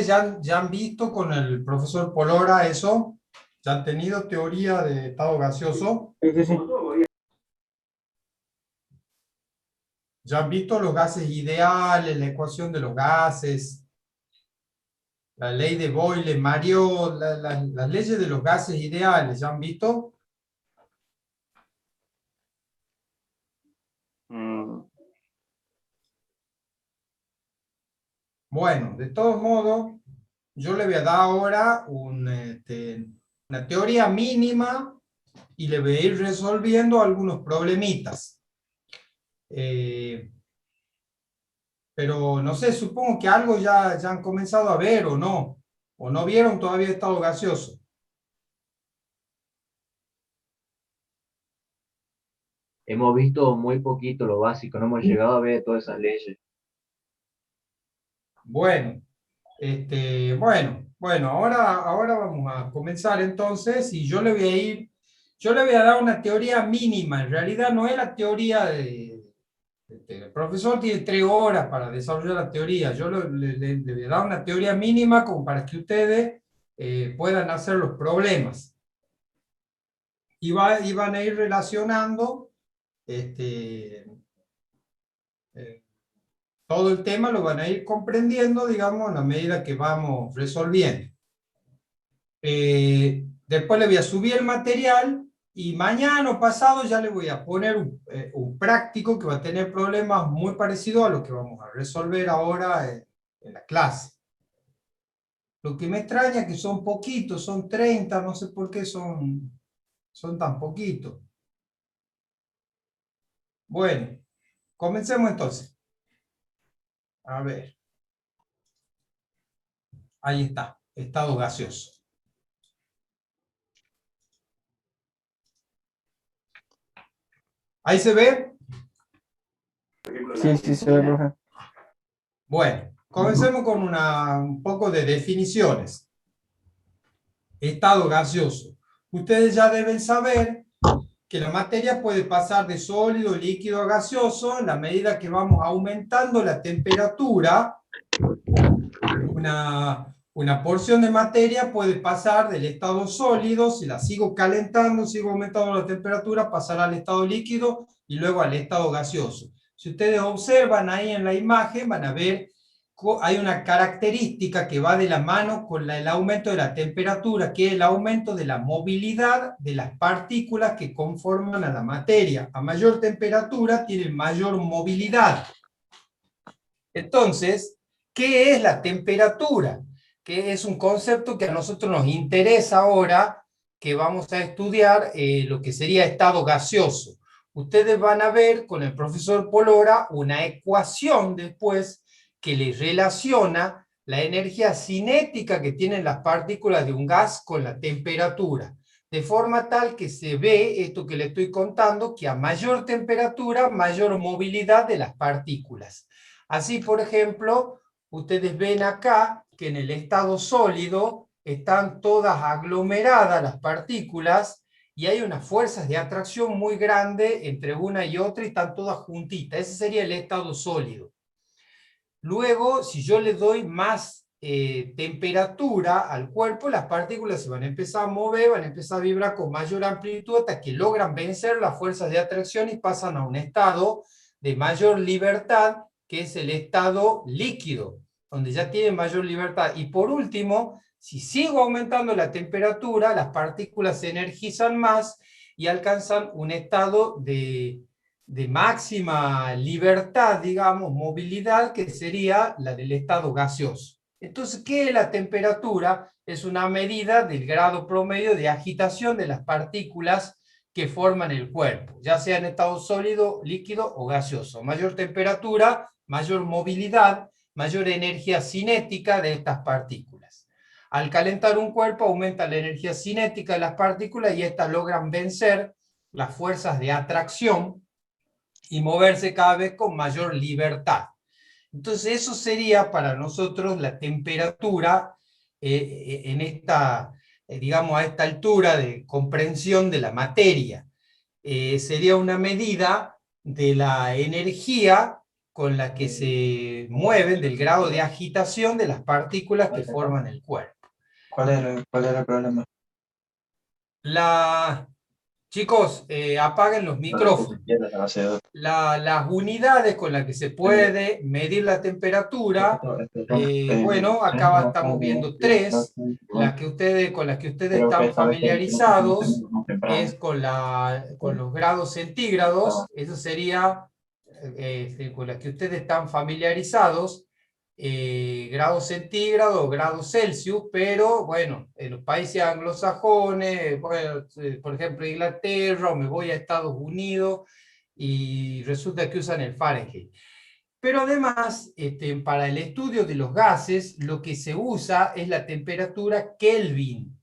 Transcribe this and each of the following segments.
ya han visto con el profesor Polora eso? ¿Ya han tenido teoría de estado gaseoso? Sí, sí, sí. ¿Ya han visto los gases ideales, la ecuación de los gases, la ley de Boyle, Mario, las leyes de los gases ideales? ¿Ya han visto? Mm, Bueno, de todos modos, yo le voy a dar ahora una teoría mínima y le voy a ir resolviendo algunos problemitas. Pero no sé, supongo que algo ya han comenzado a ver o no vieron todavía estado gaseoso. Hemos visto muy poquito lo básico, no hemos llegado a ver todas esas leyes. Bueno, bueno, ahora vamos a comenzar entonces y yo le voy a dar una teoría mínima, en realidad no es la teoría el profesor tiene 3 horas para desarrollar la teoría, yo le voy a dar una teoría mínima como para que ustedes puedan hacer los problemas. Y van a ir relacionando eh, todo el tema, lo van a ir comprendiendo, digamos, a la medida que vamos resolviendo. Después le voy a subir el material y mañana o pasado ya le voy a poner un práctico que va a tener problemas muy parecidos a los que vamos a resolver ahora en la clase. Lo que me extraña es que son poquitos, son 30, no sé por qué son tan poquitos. Bueno, comencemos entonces. A ver, ahí está, estado gaseoso. ¿Ahí se ve? Sí, sí, se ve, profe. Bueno, comencemos con un poco de definiciones. Estado gaseoso. Ustedes ya deben saber que la materia puede pasar de sólido, líquido a gaseoso en la medida que vamos aumentando la temperatura. Una porción de materia puede pasar del estado sólido, si la sigo calentando, sigo aumentando la temperatura, pasará al estado líquido y luego al estado gaseoso. Si ustedes observan ahí en la imagen, van a ver hay una característica que va de la mano con el aumento de la temperatura, que es el aumento de la movilidad de las partículas que conforman a la materia. A mayor temperatura tienen mayor movilidad. Entonces, ¿qué es la temperatura? Que es un concepto que a nosotros nos interesa ahora, que vamos a estudiar lo que sería estado gaseoso. Ustedes van a ver con el profesor Polora una ecuación después que les relaciona la energía cinética que tienen las partículas de un gas con la temperatura. De forma tal que se ve esto que le estoy contando, que a mayor temperatura, mayor movilidad de las partículas. Así, por ejemplo, ustedes ven acá que en el estado sólido están todas aglomeradas las partículas y hay unas fuerzas de atracción muy grandes entre una y otra y están todas juntitas. Ese sería el estado sólido. Luego, si yo le doy más temperatura al cuerpo, las partículas se van a empezar a mover, van a empezar a vibrar con mayor amplitud hasta que logran vencer las fuerzas de atracción y pasan a un estado de mayor libertad, que es el estado líquido, donde ya tienen mayor libertad. Y por último, si sigo aumentando la temperatura, las partículas se energizan más y alcanzan un estado de máxima libertad, digamos, movilidad, que sería la del estado gaseoso. Entonces, ¿qué es la temperatura? Es una medida del grado promedio de agitación de las partículas que forman el cuerpo, ya sea en estado sólido, líquido o gaseoso. Mayor temperatura, mayor movilidad, mayor energía cinética de estas partículas. Al calentar un cuerpo aumenta la energía cinética de las partículas y estas logran vencer las fuerzas de atracción y moverse cada vez con mayor libertad. Entonces eso sería para nosotros la temperatura en esta, digamos, a esta altura de comprensión de la materia. Sería una medida de la energía con la que se mueven, del grado de agitación de las partículas que forman el cuerpo. ¿Cuál era el problema? Chicos, apaguen los micrófonos. Las unidades con las que se puede medir la temperatura, bueno, acá estamos viendo tres. Con las que ustedes están familiarizados es con los grados centígrados. Eso sería, con las que ustedes están familiarizados, grados centígrados o grados Celsius, pero bueno, en los países anglosajones, bueno, por ejemplo Inglaterra, o me voy a Estados Unidos y resulta que usan el Fahrenheit. Pero además, para el estudio de los gases, lo que se usa es la temperatura Kelvin.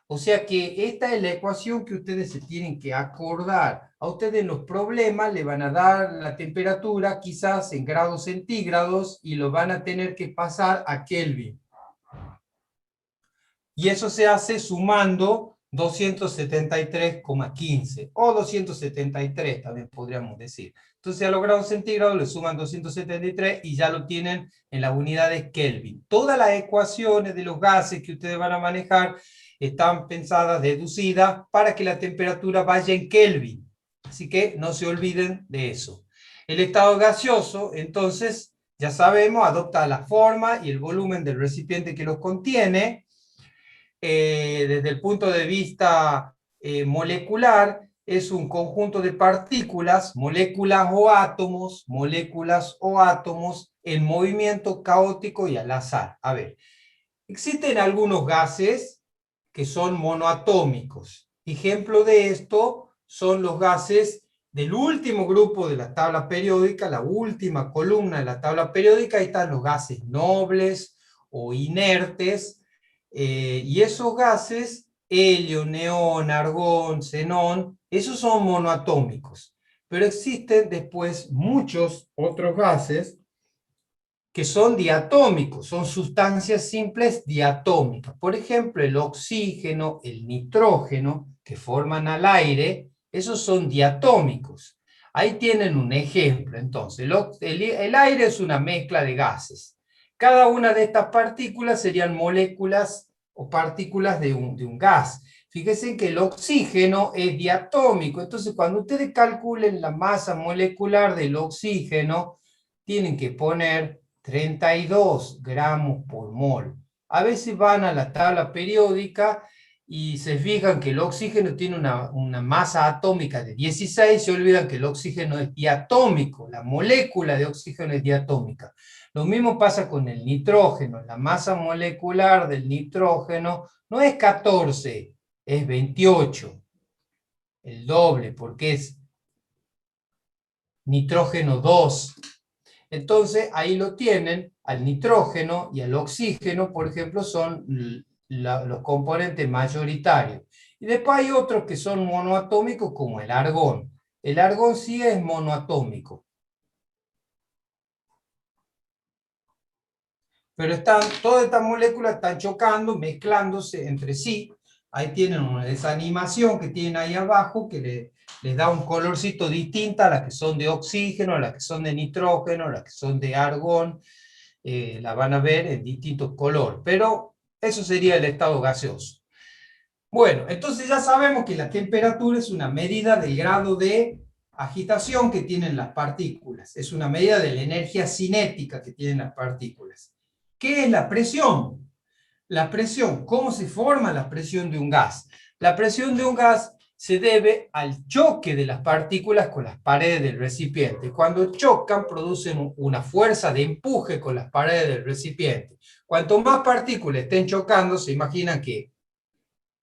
O sea que esta es la ecuación que ustedes se tienen que acordar. A ustedes en los problemas le van a dar la temperatura quizás en grados centígrados y lo van a tener que pasar a Kelvin. Y eso se hace sumando 273,15 o 273 también podríamos decir. Entonces a los grados centígrados le suman 273 y ya lo tienen en las unidades Kelvin. Todas las ecuaciones de los gases que ustedes van a manejar están pensadas, deducidas, para que la temperatura vaya en Kelvin. Así que no se olviden de eso. El estado gaseoso, entonces, ya sabemos, adopta la forma y el volumen del recipiente que los contiene. Desde el punto de vista molecular, es un conjunto de partículas, moléculas o átomos, en movimiento caótico y al azar. A ver, existen algunos gases que son monoatómicos. Ejemplo de esto son los gases del último grupo de la tabla periódica, la última columna de la tabla periódica. Ahí están los gases nobles o inertes, y esos gases, helio, neón, argón, xenón, esos son monoatómicos. Pero existen después muchos otros gases que son diatómicos, son sustancias simples diatómicas. Por ejemplo, el oxígeno, el nitrógeno, que forman al aire, esos son diatómicos. Ahí tienen un ejemplo. Entonces, el aire es una mezcla de gases. Cada una de estas partículas serían moléculas o partículas de un gas. Fíjense que el oxígeno es diatómico. Entonces, cuando ustedes calculen la masa molecular del oxígeno, tienen que poner 32 gramos por mol. A veces van a la tabla periódica y se fijan que el oxígeno tiene una masa atómica de 16, se olvidan que el oxígeno es diatómico, la molécula de oxígeno es diatómica. Lo mismo pasa con el nitrógeno, la masa molecular del nitrógeno no es 14, es 28, el doble, porque es nitrógeno 2. Entonces, ahí lo tienen, al nitrógeno y al oxígeno, por ejemplo, son los componentes mayoritarios. Y después hay otros que son monoatómicos, como el argón. El argón sí es monoatómico. Pero todas estas moléculas están chocando, mezclándose entre sí. Ahí tienen una desanimación que tienen ahí abajo, que les da un colorcito distinto a las que son de oxígeno, a las que son de nitrógeno, a las que son de argón. La van a ver en distintos colores. Pero eso sería el estado gaseoso. Bueno, entonces ya sabemos que la temperatura es una medida del grado de agitación que tienen las partículas. Es una medida de la energía cinética que tienen las partículas. ¿Qué es la presión? La presión, ¿cómo se forma la presión de un gas? La presión de un gas se debe al choque de las partículas con las paredes del recipiente. Cuando chocan, producen una fuerza de empuje con las paredes del recipiente. Cuanto más partículas estén chocando, se imaginan que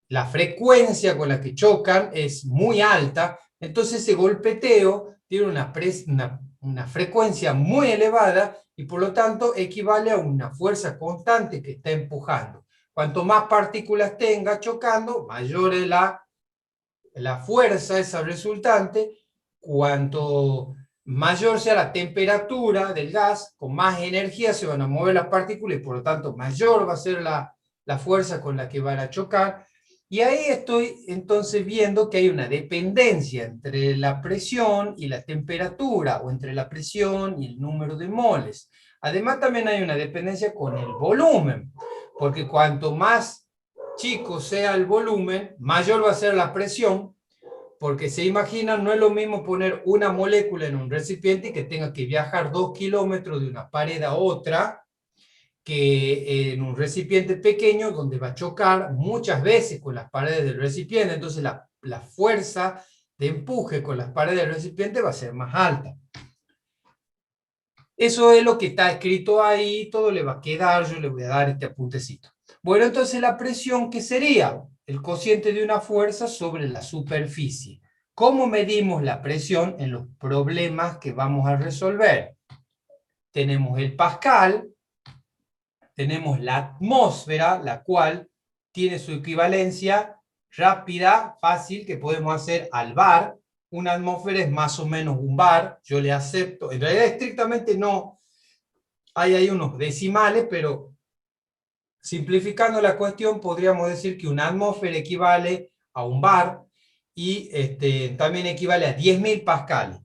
la frecuencia con la que chocan es muy alta, entonces ese golpeteo tiene una frecuencia muy elevada y por lo tanto equivale a una fuerza constante que está empujando. Cuanto más partículas tenga chocando, mayor es la fuerza esa resultante. Cuanto mayor sea la temperatura del gas, con más energía se van a mover las partículas y por lo tanto mayor va a ser la fuerza con la que van a chocar. Y ahí estoy entonces viendo que hay una dependencia entre la presión y la temperatura, o entre la presión y el número de moles. Además también hay una dependencia con el volumen, porque cuanto más chico sea el volumen, mayor va a ser la presión, porque se imaginan, no es lo mismo poner una molécula en un recipiente y que tenga que viajar 2 kilómetros de una pared a otra, que en un recipiente pequeño donde va a chocar muchas veces con las paredes del recipiente, entonces la fuerza de empuje con las paredes del recipiente va a ser más alta. Eso es lo que está escrito ahí, todo le va a quedar, yo le voy a dar este apuntecito. Bueno, entonces la presión, ¿qué sería? El cociente de una fuerza sobre la superficie. ¿Cómo medimos la presión en los problemas que vamos a resolver? Tenemos el pascal, tenemos la atmósfera, la cual tiene su equivalencia rápida, fácil, que podemos hacer al bar. Una atmósfera es más o menos un bar, yo le acepto, en realidad estrictamente no, hay ahí unos decimales, pero simplificando la cuestión podríamos decir que una atmósfera equivale a un bar y también equivale a 10.000 pascales.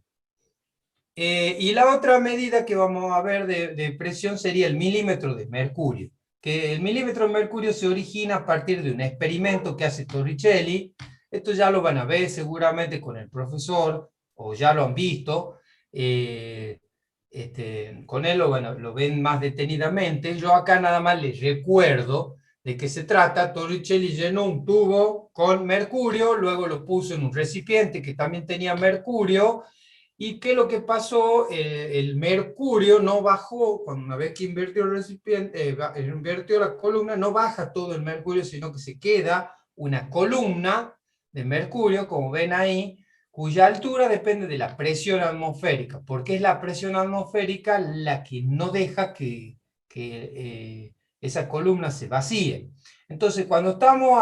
Y la otra medida que vamos a ver de presión sería el milímetro de mercurio, que el milímetro de mercurio se origina a partir de un experimento que hace Torricelli. Esto ya lo van a ver seguramente con el profesor, o ya lo han visto. Con él lo ven más detenidamente. Yo acá nada más les recuerdo de qué se trata. Torricelli llenó un tubo con mercurio, luego lo puso en un recipiente que también tenía mercurio. ¿Y qué es lo que pasó? El mercurio no bajó, cuando una vez que invirtió el recipiente, invirtió la columna, no baja todo el mercurio, sino que se queda una columna de mercurio, como ven ahí, cuya altura depende de la presión atmosférica, porque es la presión atmosférica la que no deja que esa columna se vacíe. Entonces, cuando estamos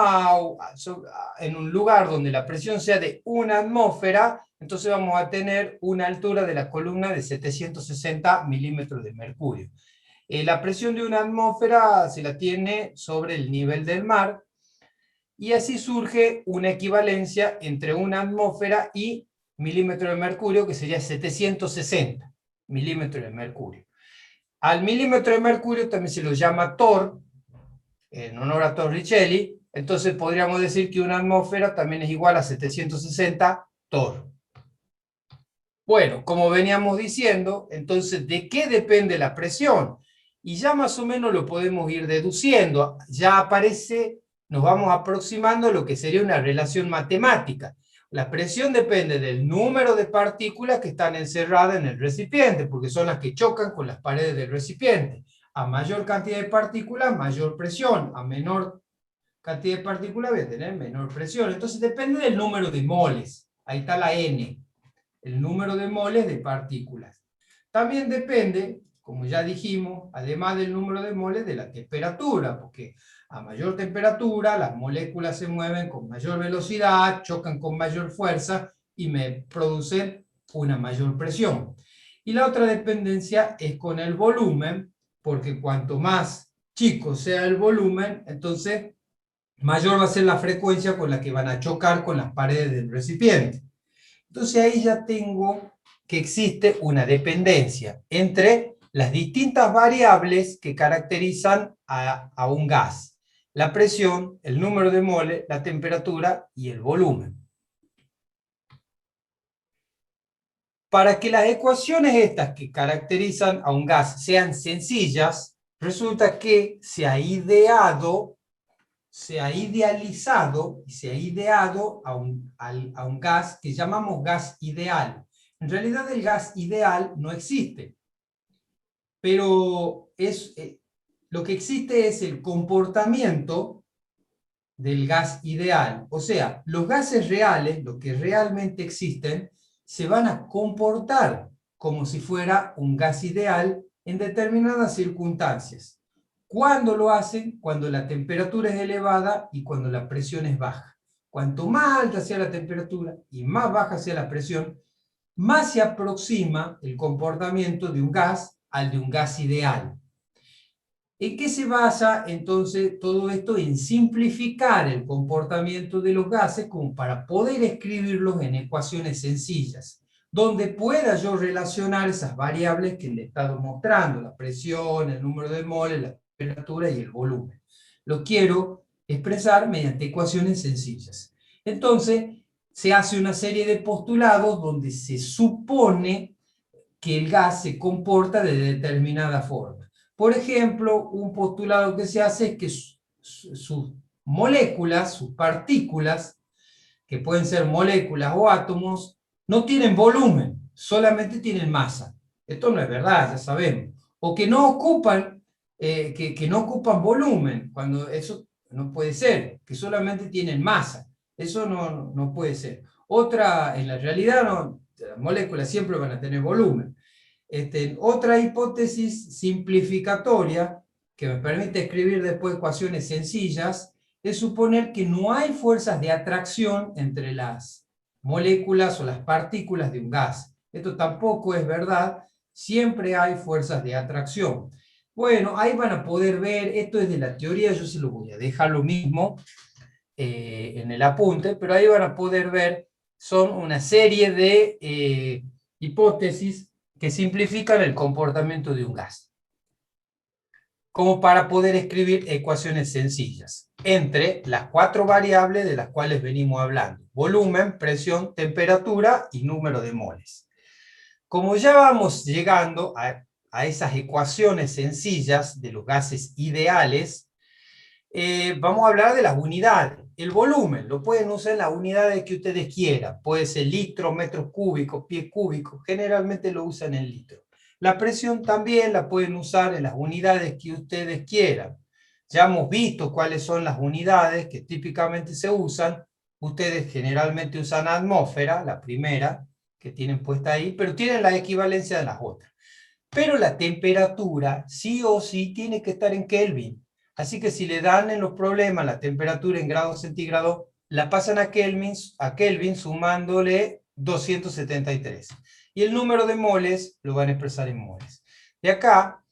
en un lugar donde la presión sea de una atmósfera, entonces vamos a tener una altura de la columna de 760 milímetros de mercurio. La presión de una atmósfera se la tiene sobre el nivel del mar, y así surge una equivalencia entre una atmósfera y milímetro de mercurio, que sería 760 milímetros de mercurio. Al milímetro de mercurio también se lo llama torr, en honor a Torricelli, entonces podríamos decir que una atmósfera también es igual a 760 torr. Bueno, como veníamos diciendo, entonces, ¿de qué depende la presión? Y ya más o menos lo podemos ir deduciendo. Ya aparece, nos vamos aproximando a lo que sería una relación matemática. La presión depende del número de partículas que están encerradas en el recipiente, porque son las que chocan con las paredes del recipiente. A mayor cantidad de partículas, mayor presión. A menor cantidad de partículas, voy a tener menor presión. Entonces depende del número de moles. Ahí está la N, el número de moles de partículas. También depende, como ya dijimos, además del número de moles, de la temperatura, porque a mayor temperatura las moléculas se mueven con mayor velocidad, chocan con mayor fuerza y me producen una mayor presión. Y la otra dependencia es con el volumen, porque cuanto más chico sea el volumen, entonces mayor va a ser la frecuencia con la que van a chocar con las paredes del recipiente. Entonces ahí ya tengo que existe una dependencia entre las distintas variables que caracterizan a un gas: la presión, el número de moles, la temperatura y el volumen. Para que las ecuaciones estas que caracterizan a un gas sean sencillas, resulta que se ha idealizado y se ha ideado a un gas que llamamos gas ideal. En realidad el gas ideal no existe, pero lo que existe es el comportamiento del gas ideal. O sea, los gases reales, los que realmente existen, se van a comportar como si fuera un gas ideal en determinadas circunstancias. ¿Cuándo lo hacen? Cuando la temperatura es elevada y cuando la presión es baja. Cuanto más alta sea la temperatura y más baja sea la presión, más se aproxima el comportamiento de un gas al de un gas ideal. ¿En qué se basa entonces todo esto? En simplificar el comportamiento de los gases como para poder escribirlos en ecuaciones sencillas, donde pueda yo relacionar esas variables que le he estado mostrando, la presión, el número de moles, la temperatura y el volumen. Lo quiero expresar mediante ecuaciones sencillas. Entonces, se hace una serie de postulados donde se supone que el gas se comporta de determinada forma. Por ejemplo, un postulado que se hace es que sus moléculas, sus partículas, que pueden ser moléculas o átomos, no tienen volumen, solamente tienen masa. Esto no es verdad, ya sabemos. O que no ocupan, que no ocupan volumen, cuando eso no puede ser, que solamente tienen masa. Eso no puede ser. Otra, en la realidad, no, las moléculas siempre van a tener volumen. Otra hipótesis simplificatoria que me permite escribir después ecuaciones sencillas es suponer que no hay fuerzas de atracción entre las moléculas o las partículas de un gas. Esto tampoco es verdad, siempre hay fuerzas de atracción. Bueno, ahí van a poder ver, esto es de la teoría, yo se lo voy a dejar lo mismo en el apunte, pero ahí van a poder ver, son una serie de hipótesis que simplifican el comportamiento de un gas, como para poder escribir ecuaciones sencillas entre las 4 variables de las cuales venimos hablando: volumen, presión, temperatura y número de moles. Como ya vamos llegando a esas ecuaciones sencillas de los gases ideales, vamos a hablar de las unidades. El volumen lo pueden usar en las unidades que ustedes quieran. Puede ser litro, metros cúbicos, pies cúbicos. Generalmente lo usan en litro. La presión también la pueden usar en las unidades que ustedes quieran. Ya hemos visto cuáles son las unidades que típicamente se usan. Ustedes generalmente usan atmósfera, la primera que tienen puesta ahí, pero tienen la equivalencia de las otras. Pero la temperatura sí o sí tiene que estar en Kelvin. Así que si le dan en los problemas la temperatura en grados centígrados, la pasan a Kelvin sumándole 273. Y el número de moles lo van a expresar en moles. De acá,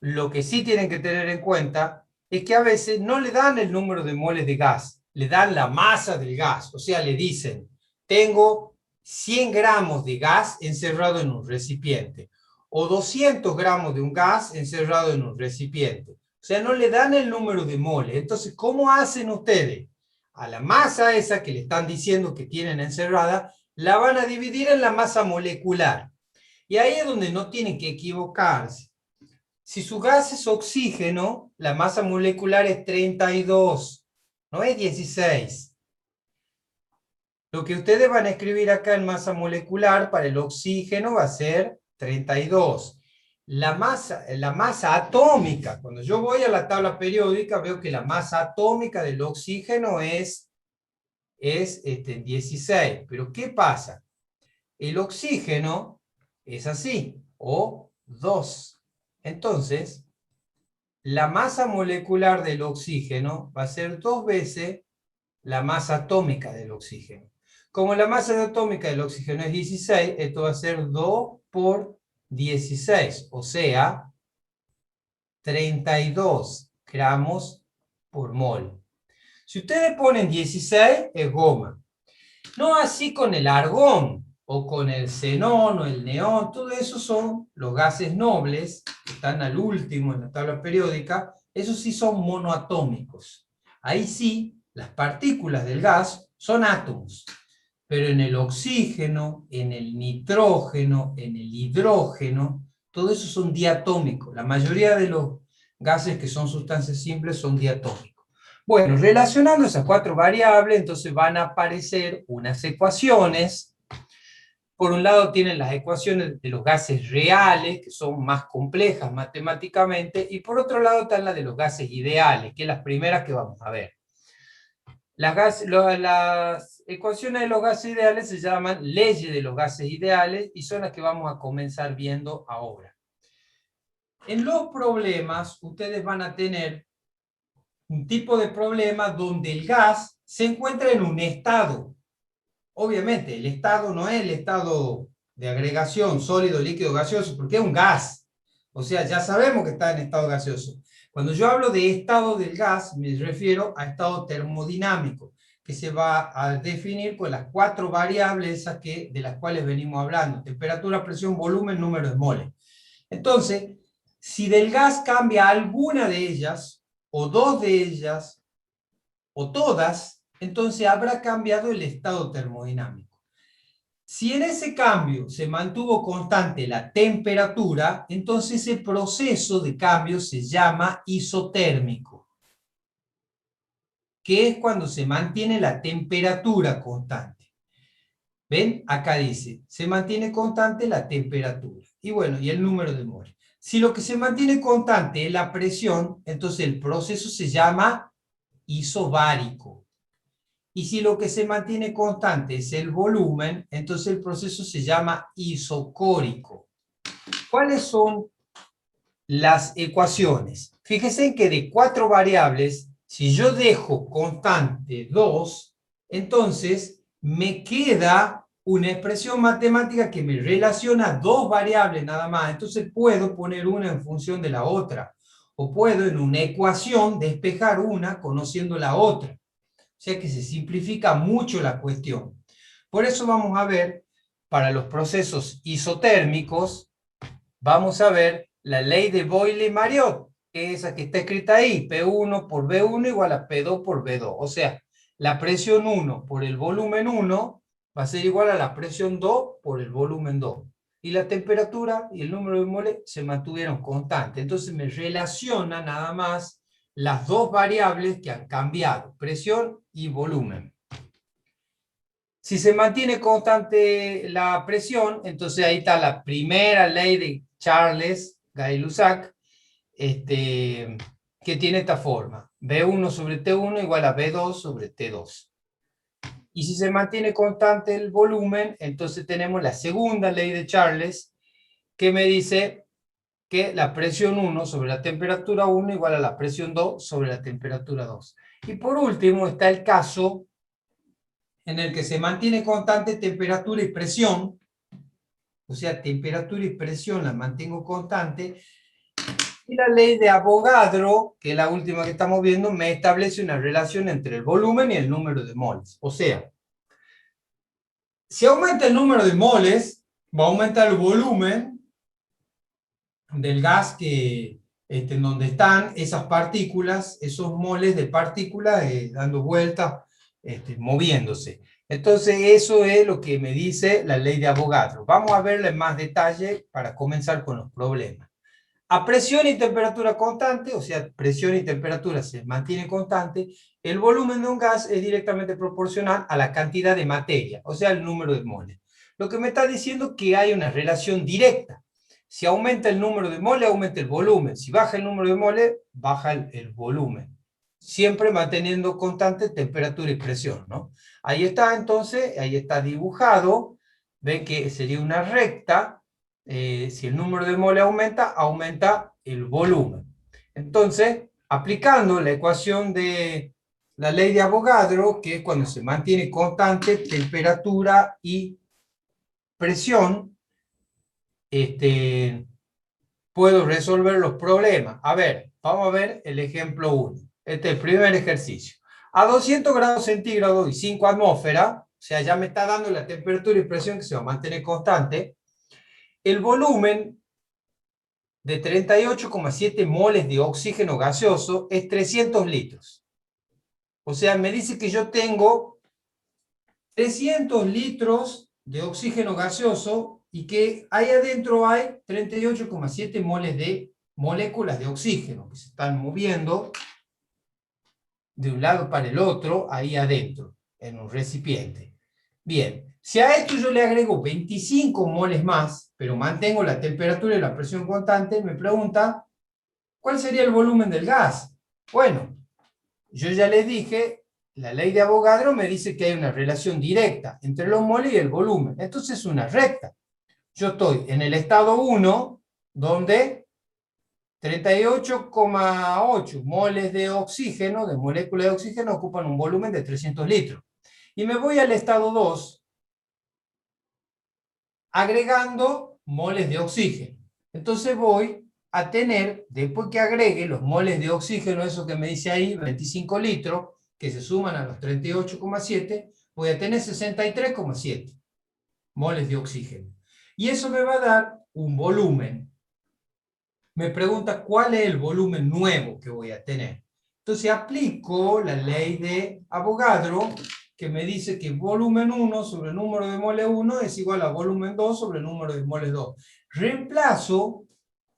lo que sí tienen que tener en cuenta es que a veces no le dan el número de moles de gas, le dan la masa del gas. O sea, le dicen, tengo 100 gramos de gas encerrado en un recipiente, o 200 gramos de un gas encerrado en un recipiente. O sea, no le dan el número de moles. Entonces, ¿cómo hacen ustedes? A la masa esa que le están diciendo que tienen encerrada, la van a dividir en la masa molecular. Y ahí es donde no tienen que equivocarse. Si su gas es oxígeno, la masa molecular es 32, no es 16. Lo que ustedes van a escribir acá en masa molecular para el oxígeno va a ser 32. La masa atómica, cuando yo voy a la tabla periódica, veo que la masa atómica del oxígeno es 16. Pero ¿qué pasa? El oxígeno es así, o 2. Entonces, la masa molecular del oxígeno va a ser 2 veces la masa atómica del oxígeno. Como la masa atómica del oxígeno es 16, esto va a ser 2 por 16, o sea, 32 gramos por mol. Si ustedes ponen 16, es goma. No así con el argón, o con el xenón, o el neón. Todo eso son los gases nobles, que están al último en la tabla periódica. Esos sí son monoatómicos. Ahí sí, las partículas del gas son átomos. Pero en el oxígeno, en el nitrógeno, en el hidrógeno, todo eso son diatómicos. La mayoría de los gases que son sustancias simples son diatómicos. Bueno, relacionando esas 4 variables, entonces van a aparecer unas ecuaciones. Por un lado tienen las ecuaciones de los gases reales, que son más complejas matemáticamente, y por otro lado están las de los gases ideales, que es las primeras que vamos a ver. Las ecuaciones de los gases ideales se llaman leyes de los gases ideales, y son las que vamos a comenzar viendo ahora. En los problemas, ustedes van a tener un tipo de problema donde el gas se encuentra en un estado. Obviamente, el estado no es el estado de agregación, sólido, líquido, gaseoso, porque es un gas. O sea, ya sabemos que está en estado gaseoso. Cuando yo hablo de estado del gas, me refiero a estado termodinámico, que se va a definir con las 4 variables esas de las cuales venimos hablando: temperatura, presión, volumen, número de moles. Entonces, si del gas cambia alguna de ellas, o 2 de ellas, o todas, entonces habrá cambiado el estado termodinámico. Si en ese cambio se mantuvo constante la temperatura, entonces ese proceso de cambio se llama isotérmico, que es cuando se mantiene la temperatura constante. ¿Ven? Acá dice, se mantiene constante la temperatura. Y bueno, y el número de moles. Si lo que se mantiene constante es la presión, entonces el proceso se llama isobárico. Y si lo que se mantiene constante es el volumen, entonces el proceso se llama isocórico. ¿Cuáles son las ecuaciones? Fíjense en que de 4 variables, si yo dejo constante 2, entonces me queda una expresión matemática que me relaciona 2 variables nada más. Entonces puedo poner una en función de la otra. O puedo en una ecuación despejar una conociendo la otra. O sea que se simplifica mucho la cuestión. Por eso vamos a ver, para los procesos isotérmicos, vamos a ver la ley de Boyle-Mariotte, que es esa que está escrita ahí: P1 por V1 igual a P2 por V2. O sea, la presión 1 por el volumen 1 va a ser igual a la presión 2 por el volumen 2. Y la temperatura y el número de moles se mantuvieron constantes. Entonces me relaciona nada más las 2 variables que han cambiado, presión y volumen. Si se mantiene constante la presión, entonces ahí está la primera ley de Charles Gay-Lussac, que tiene esta forma: B1 sobre T1 igual a B2 sobre T2. Y si se mantiene constante el volumen, entonces tenemos la segunda ley de Charles, que me dice que la presión 1 sobre la temperatura 1 igual a la presión 2 sobre la temperatura 2. Y por último está el caso en el que se mantiene constante temperatura y presión, o sea, temperatura y presión la mantengo constante, y la ley de Avogadro, que es la última que estamos viendo, me establece una relación entre el volumen y el número de moles. O sea, si aumenta el número de moles, va a aumentar el volumen del gas en donde están esas partículas, esos moles de partículas dando vueltas, moviéndose. Entonces eso es lo que me dice la ley de Avogadro. Vamos a verla en más detalle para comenzar con los problemas. A presión y temperatura constante, o sea, presión y temperatura se mantiene constante, el volumen de un gas es directamente proporcional a la cantidad de materia, o sea, el número de moles. Lo que me está diciendo que hay una relación directa. Si aumenta el número de moles, aumenta el volumen. Si baja el número de moles, baja el volumen. Siempre manteniendo constante temperatura y presión, ¿no? Ahí está, entonces, ahí está dibujado. Ven que sería una recta. Si el número de moles aumenta, aumenta el volumen. Entonces, aplicando la ecuación de la ley de Avogadro, que es cuando se mantiene constante temperatura y presión, puedo resolver los problemas. A ver, vamos a ver el ejemplo 1. Este es el primer ejercicio. A 200 grados centígrados y 5 atmósferas, o sea, ya me está dando la temperatura y presión que se va a mantener constante. El volumen de 38,7 moles de oxígeno gaseoso es 300 litros. O sea, me dice que yo tengo 300 litros de oxígeno gaseoso y que ahí adentro hay 38,7 moles de moléculas de oxígeno que se están moviendo de un lado para el otro ahí adentro, en un recipiente. Bien, si a esto yo le agrego 25 moles más, pero mantengo la temperatura y la presión constante, me pregunta, ¿cuál sería el volumen del gas? Bueno, yo ya les dije, la ley de Avogadro me dice que hay una relación directa entre los moles y el volumen. Entonces es una recta. Yo estoy en el estado 1, donde 38,8 moles de oxígeno, de molécula de oxígeno, ocupan un volumen de 300 litros. Y me voy al estado 2, agregando moles de oxígeno. Entonces voy a tener, después que agregue los moles de oxígeno, eso que me dice ahí, 25 litros, que se suman a los 38,7, voy a tener 63,7 moles de oxígeno. Y eso me va a dar un volumen. Me pregunta cuál es el volumen nuevo que voy a tener. Entonces aplico la ley de Avogadro, que me dice que volumen 1 sobre el número de mole 1 es igual a volumen 2 sobre el número de mole 2. Reemplazo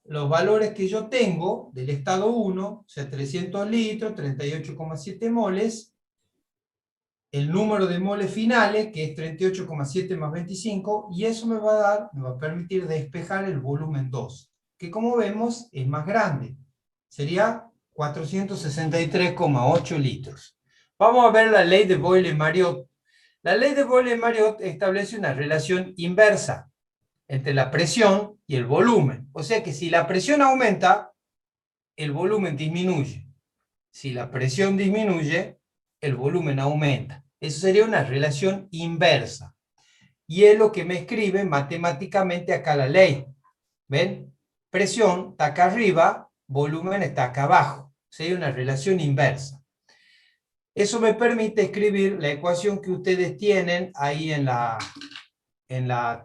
los valores que yo tengo del estado 1, o sea, 300 litros, 38,7 moles, el número de moles finales, que es 38,7 más 25, y eso me va a permitir despejar el volumen 2, que como vemos es más grande. Sería 463,8 litros. Vamos a ver la ley de Boyle-Mariotte. La ley de Boyle-Mariotte establece una relación inversa entre la presión y el volumen. O sea que si la presión aumenta, el volumen disminuye. Si la presión disminuye, el volumen aumenta. Eso sería una relación inversa. Y es lo que me escribe matemáticamente acá la ley. ¿Ven? Presión está acá arriba, volumen está acá abajo. Sería una relación inversa. Eso me permite escribir la ecuación que ustedes tienen ahí en la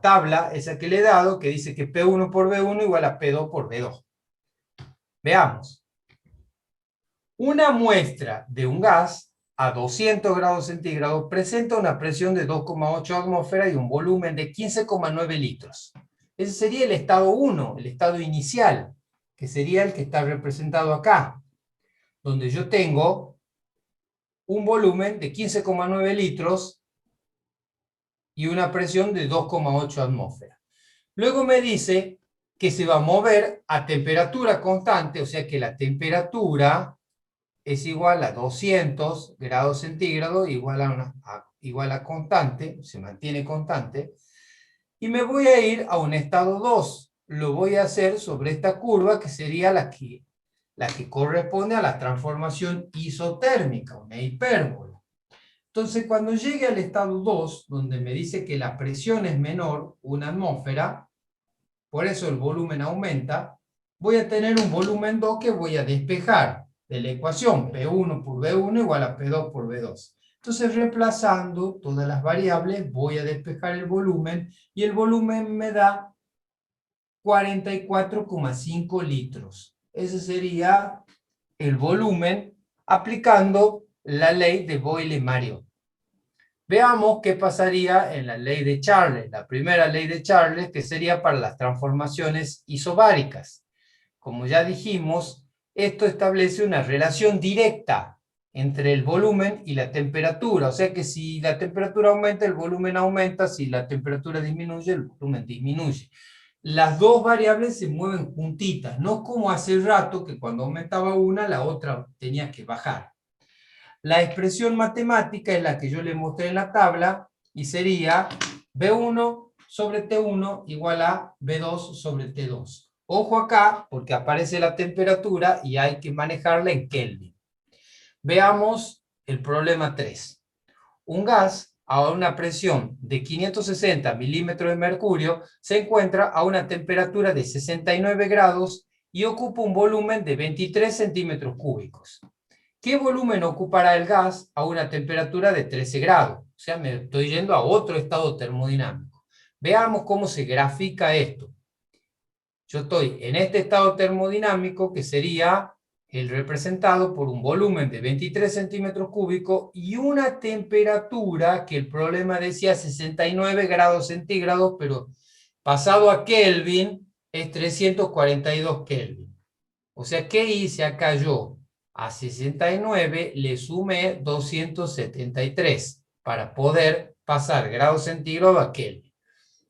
tabla, esa que le he dado, que dice que P1 por V1 igual a P2 por V2. Veamos. Una muestra de un gas a 200 grados centígrados presenta una presión de 2,8 atmósferas y un volumen de 15,9 litros. Ese sería el estado 1, el estado inicial, que sería el que está representado acá, donde yo tengo un volumen de 15,9 litros y una presión de 2,8 atmósferas. Luego me dice que se va a mover a temperatura constante, o sea que la temperatura es igual a 200 grados centígrados, igual a constante, se mantiene constante, y me voy a ir a un estado 2. Lo voy a hacer sobre esta curva que sería la que corresponde a la transformación isotérmica, una hipérbola. Entonces, cuando llegue al estado 2, donde me dice que la presión es menor, 1 atmósfera, por eso el volumen aumenta, voy a tener un volumen 2 que voy a despejar de la ecuación P1 por V1 igual a P2 por V2. Entonces, reemplazando todas las variables, voy a despejar el volumen, y el volumen me da 44,5 litros. Ese sería el volumen aplicando la ley de Boyle-Mariotte. Veamos qué pasaría en la ley de Charles, la primera ley de Charles, que sería para las transformaciones isobáricas. Como ya dijimos, esto establece una relación directa entre el volumen y la temperatura, o sea que si la temperatura aumenta, el volumen aumenta, si la temperatura disminuye, el volumen disminuye. Las dos variables se mueven juntitas, no como hace rato que cuando aumentaba una, la otra tenía que bajar. La expresión matemática es la que yo le mostré en la tabla y sería B1 sobre T1 igual a B2 sobre T2. Ojo acá, porque aparece la temperatura y hay que manejarla en Kelvin. Veamos el problema 3. Un gas a una presión de 560 milímetros de mercurio se encuentra a una temperatura de 69 grados y ocupa un volumen de 23 centímetros cúbicos. ¿Qué volumen ocupará el gas a una temperatura de 13 grados? O sea, me estoy yendo a otro estado termodinámico. Veamos cómo se grafica esto. Yo estoy en este estado termodinámico que sería el representado por un volumen de 23 centímetros cúbicos y una temperatura que el problema decía 69 grados centígrados, pero pasado a Kelvin es 342 Kelvin. O sea, ¿qué hice acá yo? A 69 le sumé 273 para poder pasar grados centígrados a Kelvin.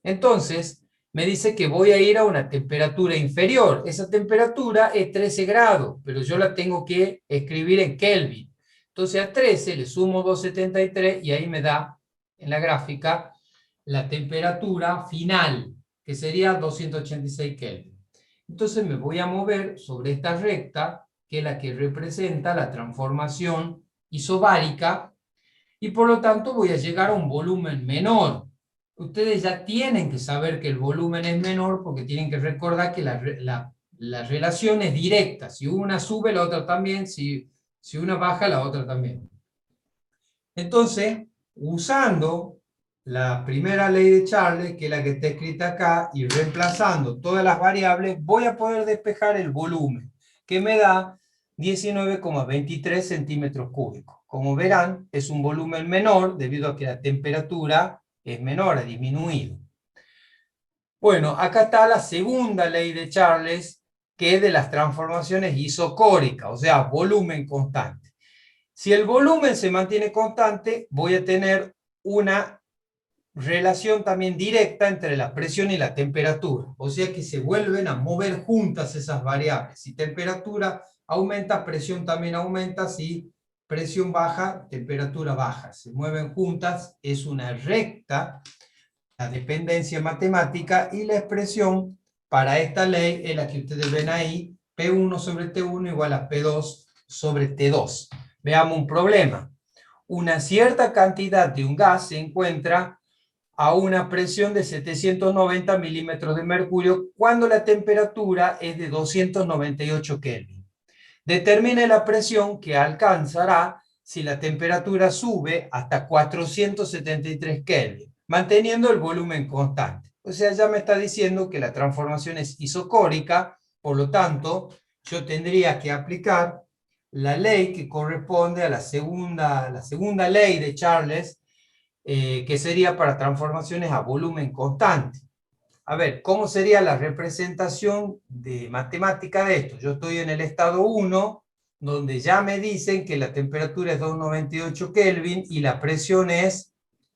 Entonces, me dice que voy a ir a una temperatura inferior. Esa temperatura es 13 grados, pero yo la tengo que escribir en Kelvin. Entonces a 13 le sumo 273 y ahí me da en la gráfica la temperatura final, que sería 286 Kelvin. Entonces me voy a mover sobre esta recta, que es la que representa la transformación isobárica, y por lo tanto voy a llegar a un volumen menor. Ustedes ya tienen que saber que el volumen es menor porque tienen que recordar que la la relación es directa. Si una sube, la otra también. Si una baja, la otra también. Entonces, usando la primera ley de Charles, que es la que está escrita acá, y reemplazando todas las variables, voy a poder despejar el volumen, que me da 19,23 centímetros cúbicos. Como verán, es un volumen menor, debido a que la temperatura es menor, ha disminuido. Bueno, acá está la segunda ley de Charles, que es de las transformaciones isocóricas, o sea, volumen constante. Si el volumen se mantiene constante, voy a tener una relación también directa entre la presión y la temperatura. O sea que se vuelven a mover juntas esas variables. Si temperatura aumenta, presión también aumenta. Si presión baja, temperatura baja. Se mueven juntas, es una recta, la dependencia matemática, y la expresión para esta ley es la que ustedes ven ahí, P1 sobre T1 igual a P2 sobre T2. Veamos un problema. Una cierta cantidad de un gas se encuentra a una presión de 790 milímetros de mercurio cuando la temperatura es de 298 Kelvin. Determine la presión que alcanzará si la temperatura sube hasta 473 Kelvin, manteniendo el volumen constante. O sea, ya me está diciendo que la transformación es isocórica, por lo tanto, yo tendría que aplicar la ley que corresponde a la segunda ley de Charles, que sería para transformaciones a volumen constante. A ver, ¿cómo sería la representación de matemática de esto? Yo estoy en el estado 1, donde ya me dicen que la temperatura es 298 Kelvin y la presión es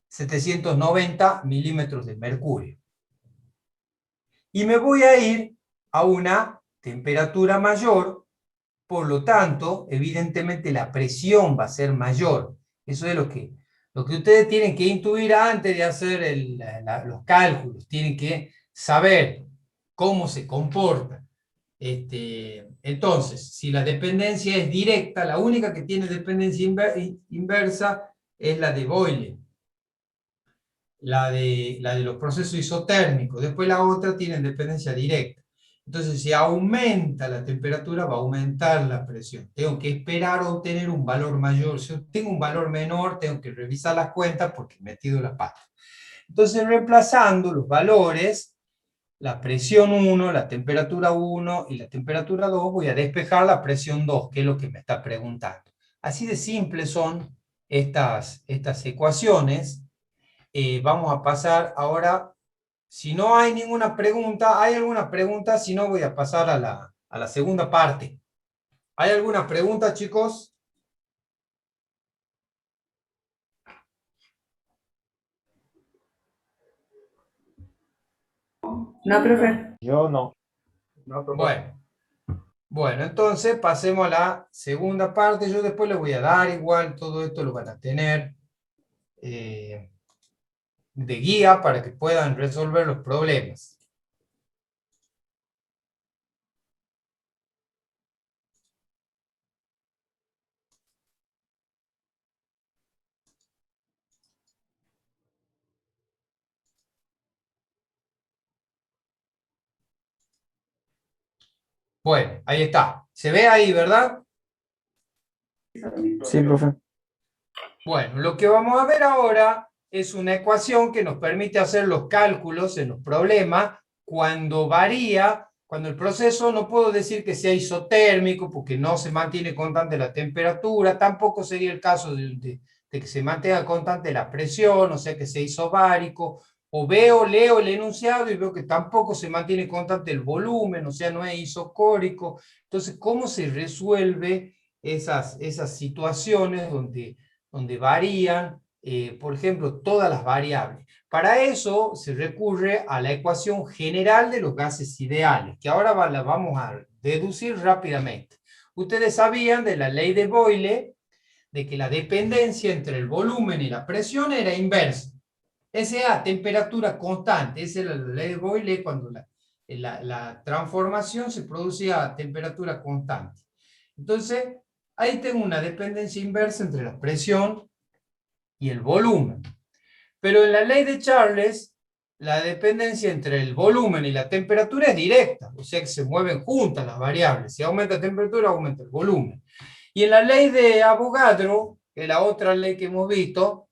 790 milímetros de mercurio. Y me voy a ir a una temperatura mayor, por lo tanto, evidentemente la presión va a ser mayor. Eso es lo que ustedes tienen que intuir antes de hacer los cálculos. Tienen que saber cómo se comporta. Entonces, si la dependencia es directa, la única que tiene dependencia inversa es la de Boyle, la de los procesos isotérmicos. Después la otra tiene dependencia directa. Entonces, si aumenta la temperatura, va a aumentar la presión. Tengo que esperar a obtener un valor mayor. Si tengo un valor menor, tengo que revisar las cuentas porque he metido la pata. Entonces, reemplazando los valores, la presión 1, la temperatura 1 y la temperatura 2, voy a despejar la presión 2, que es lo que me está preguntando. Así de simples son estas ecuaciones. Vamos a pasar ahora, si no hay ninguna pregunta, ¿hay alguna pregunta? Si no, voy a pasar a la segunda parte. ¿Hay alguna pregunta, chicos? No, profe. Yo no. Bueno, entonces pasemos a la segunda parte. Yo después les voy a dar igual, todo esto lo van a tener de guía para que puedan resolver los problemas. Bueno, ahí está. ¿Se ve ahí, verdad? Sí, profe. Bueno, lo que vamos a ver ahora es una ecuación que nos permite hacer los cálculos en los problemas cuando varía, cuando el proceso no puedo decir que sea isotérmico porque no se mantiene constante la temperatura, tampoco sería el caso de que se mantenga constante la presión, o sea que sea isobárico, o leo el enunciado y veo que tampoco se mantiene constante el volumen, o sea, no es isocórico. Entonces, ¿cómo se resuelve esas situaciones donde varían, por ejemplo, todas las variables? Para eso se recurre a la ecuación general de los gases ideales, que ahora la vamos a deducir rápidamente. Ustedes sabían de la ley de Boyle, de que la dependencia entre el volumen y la presión era inversa. Esa temperatura constante, esa es la ley de Boyle cuando la transformación se produce a temperatura constante. Entonces, ahí tengo una dependencia inversa entre la presión y el volumen. Pero en la ley de Charles la dependencia entre el volumen y la temperatura es directa, o sea que se mueven juntas las variables. Si aumenta la temperatura, aumenta el volumen. Y en la ley de Avogadro, que es la otra ley que hemos visto,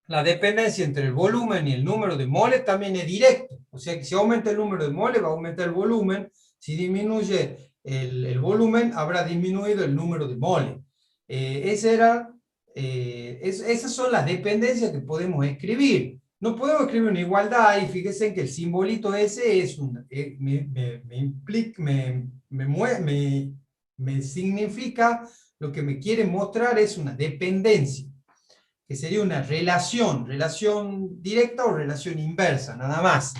la dependencia entre el volumen y el número de moles también es directo. O sea que si aumenta el número de moles, va a aumentar el volumen. Si disminuye el volumen, habrá disminuido el número de moles. Esas son las dependencias que podemos escribir. No podemos escribir una igualdad y fíjense que el simbolito ese es me significa, lo que me quiere mostrar es una dependencia, que sería una relación directa o relación inversa, nada más.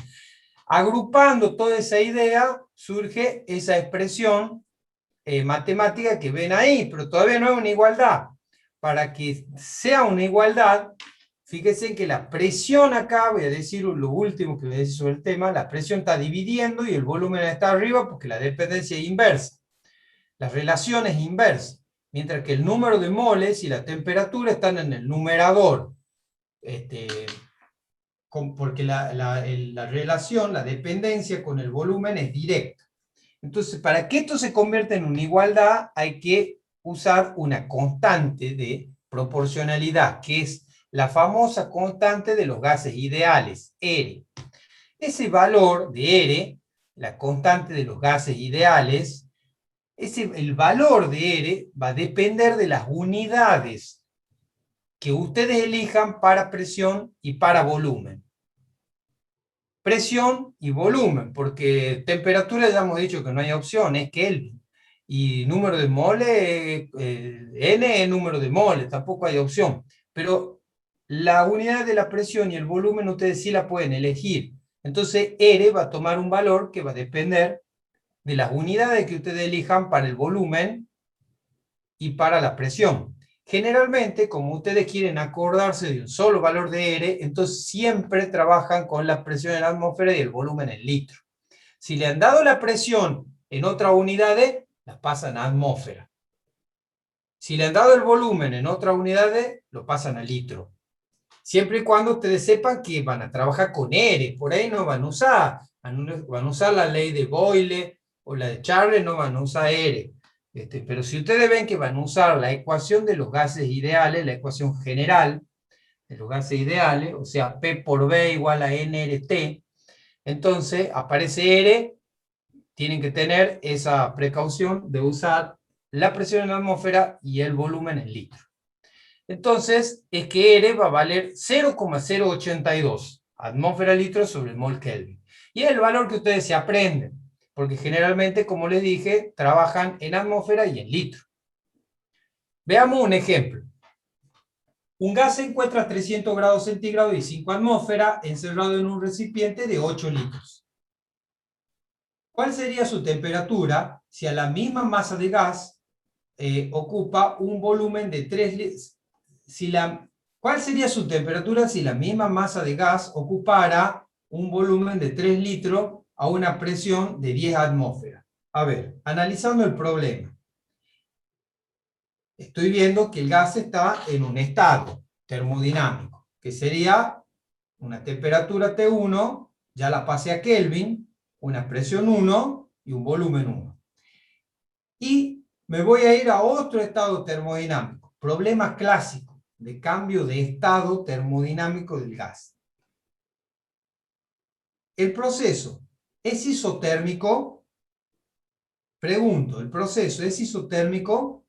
Agrupando toda esa idea, surge esa expresión matemática que ven ahí, pero todavía no es una igualdad. Para que sea una igualdad, fíjense que la presión acá, voy a decir lo último que voy a decir sobre el tema, la presión está dividiendo y el volumen está arriba porque la dependencia es inversa. La relación es inversa, mientras que el número de moles y la temperatura están en el numerador. Porque la relación, la dependencia con el volumen es directa. Entonces, para que esto se convierta en una igualdad, hay que usar una constante de proporcionalidad, que es la famosa constante de los gases ideales, R. Ese valor de R, la constante de los gases ideales, el valor de R va a depender de las unidades que ustedes elijan para presión y para volumen. Presión y volumen, porque temperatura ya hemos dicho que no hay opción, es Kelvin. Y número de moles, N es número de moles, tampoco hay opción. Pero la unidad de la presión y el volumen ustedes sí la pueden elegir. Entonces R va a tomar un valor que va a depender de las unidades que ustedes elijan para el volumen y para la presión. Generalmente, como ustedes quieren acordarse de un solo valor de R, entonces siempre trabajan con la presión en la atmósfera y el volumen en litro. Si le han dado la presión en otra unidad, las pasan a atmósfera. Si le han dado el volumen en otra unidad, lo pasan a litro. Siempre y cuando ustedes sepan que van a trabajar con R, por ahí no van a usar la ley de Boyle o la de Charles, no van a usar R. Pero si ustedes ven que van a usar la ecuación de los gases ideales, la ecuación general de los gases ideales, o sea, P por B igual a nRT, entonces aparece R, tienen que tener esa precaución de usar la presión en la atmósfera y el volumen en litro. Entonces, es que R va a valer 0,082 atmósfera litro sobre el mol Kelvin. Y es el valor que ustedes se aprenden, porque generalmente, como les dije, trabajan en atmósfera y en litro. Veamos un ejemplo. Un gas se encuentra a 300 grados centígrados y 5 atmósferas encerrado en un recipiente de 8 litros. ¿Cuál sería su temperatura si a la misma masa de gas ocupa un volumen de 3 litros? ¿Cuál sería su temperatura si la misma masa de gas ocupara un volumen de 3 litros a una presión de 10 atmósferas? A ver, analizando el problema. Estoy viendo que el gas está en un estado termodinámico, que sería una temperatura T1, ya la pasé a Kelvin, una presión 1 y un volumen 1. Y me voy a ir a otro estado termodinámico, problema clásico de cambio de estado termodinámico del gas. ¿El proceso es isotérmico? Pregunto, ¿el proceso es isotérmico?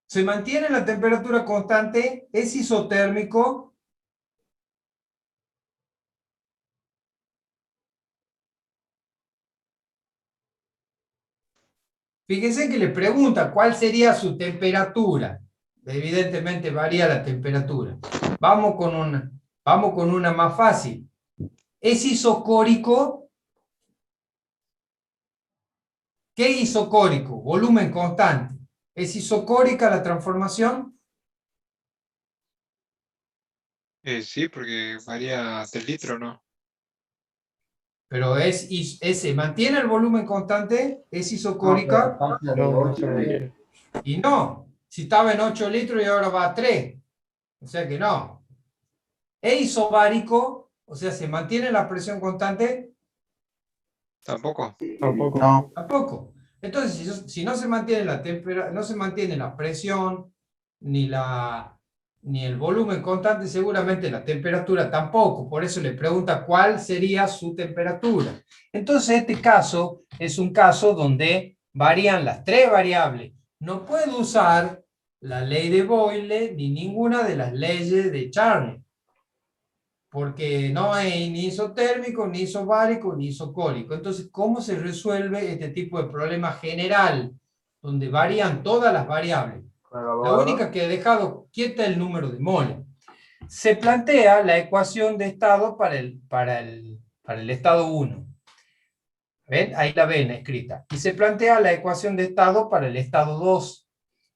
¿Se mantiene la temperatura constante? ¿Es isotérmico? Fíjense que le pregunta cuál sería su temperatura. Evidentemente varía la temperatura. Vamos con una más fácil. ¿Es isocórico? ¿Qué es isocórico? Volumen constante. ¿Es isocórica la transformación? Sí, porque varía del litro, ¿no? pero se mantiene el volumen constante, es isocórica, y no, si estaba en 8 litros y ahora va a 3, o sea que no. Es isobárico, o sea, se mantiene la presión constante, Tampoco. No, tampoco. Entonces, si no se mantiene no se mantiene la presión, ni ni el volumen constante, seguramente la temperatura tampoco. Por eso le pregunta cuál sería su temperatura. Entonces, este caso es un caso donde varían las tres variables. No puedo usar la ley de Boyle ni ninguna de las leyes de Charney, porque no hay ni isotérmico, ni isobárico, ni isocólico. Entonces, ¿cómo se resuelve este tipo de problema general, donde varían todas las variables? La única que he dejado quieta es el número de moles. Se plantea la ecuación de estado para el estado 1. ¿Ven? Ahí la ven escrita. Y se plantea la ecuación de estado para el estado 2.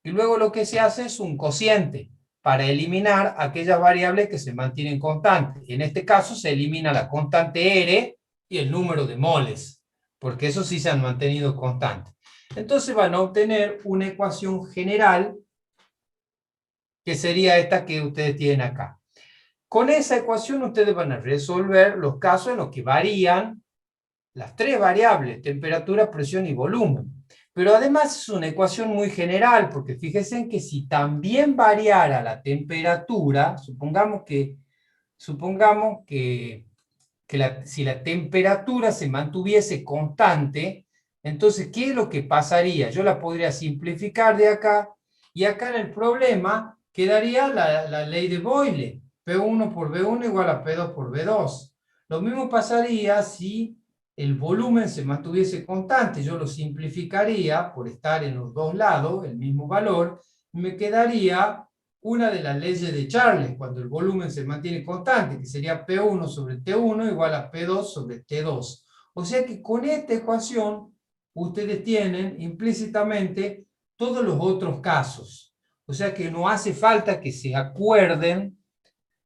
Y luego lo que se hace es un cociente para eliminar aquellas variables que se mantienen constantes. En este caso se elimina la constante R y el número de moles, porque esos sí se han mantenido constantes. Entonces van a obtener una ecuación general que sería esta que ustedes tienen acá. Con esa ecuación ustedes van a resolver los casos en los que varían las tres variables, temperatura, presión y volumen. Pero además es una ecuación muy general, porque fíjense en que si también variara la temperatura, supongamos que si la temperatura se mantuviese constante, entonces, ¿qué es lo que pasaría? Yo la podría simplificar de acá, y acá en el problema quedaría la ley de Boyle, P1 por V1 igual a P2 por V2. Lo mismo pasaría si el volumen se mantuviese constante. Yo lo simplificaría por estar en los dos lados, el mismo valor, y me quedaría una de las leyes de Charles, cuando el volumen se mantiene constante, que sería P1 sobre T1 igual a P2 sobre T2. O sea que con esta ecuación ustedes tienen implícitamente todos los otros casos. O sea que no hace falta que se acuerden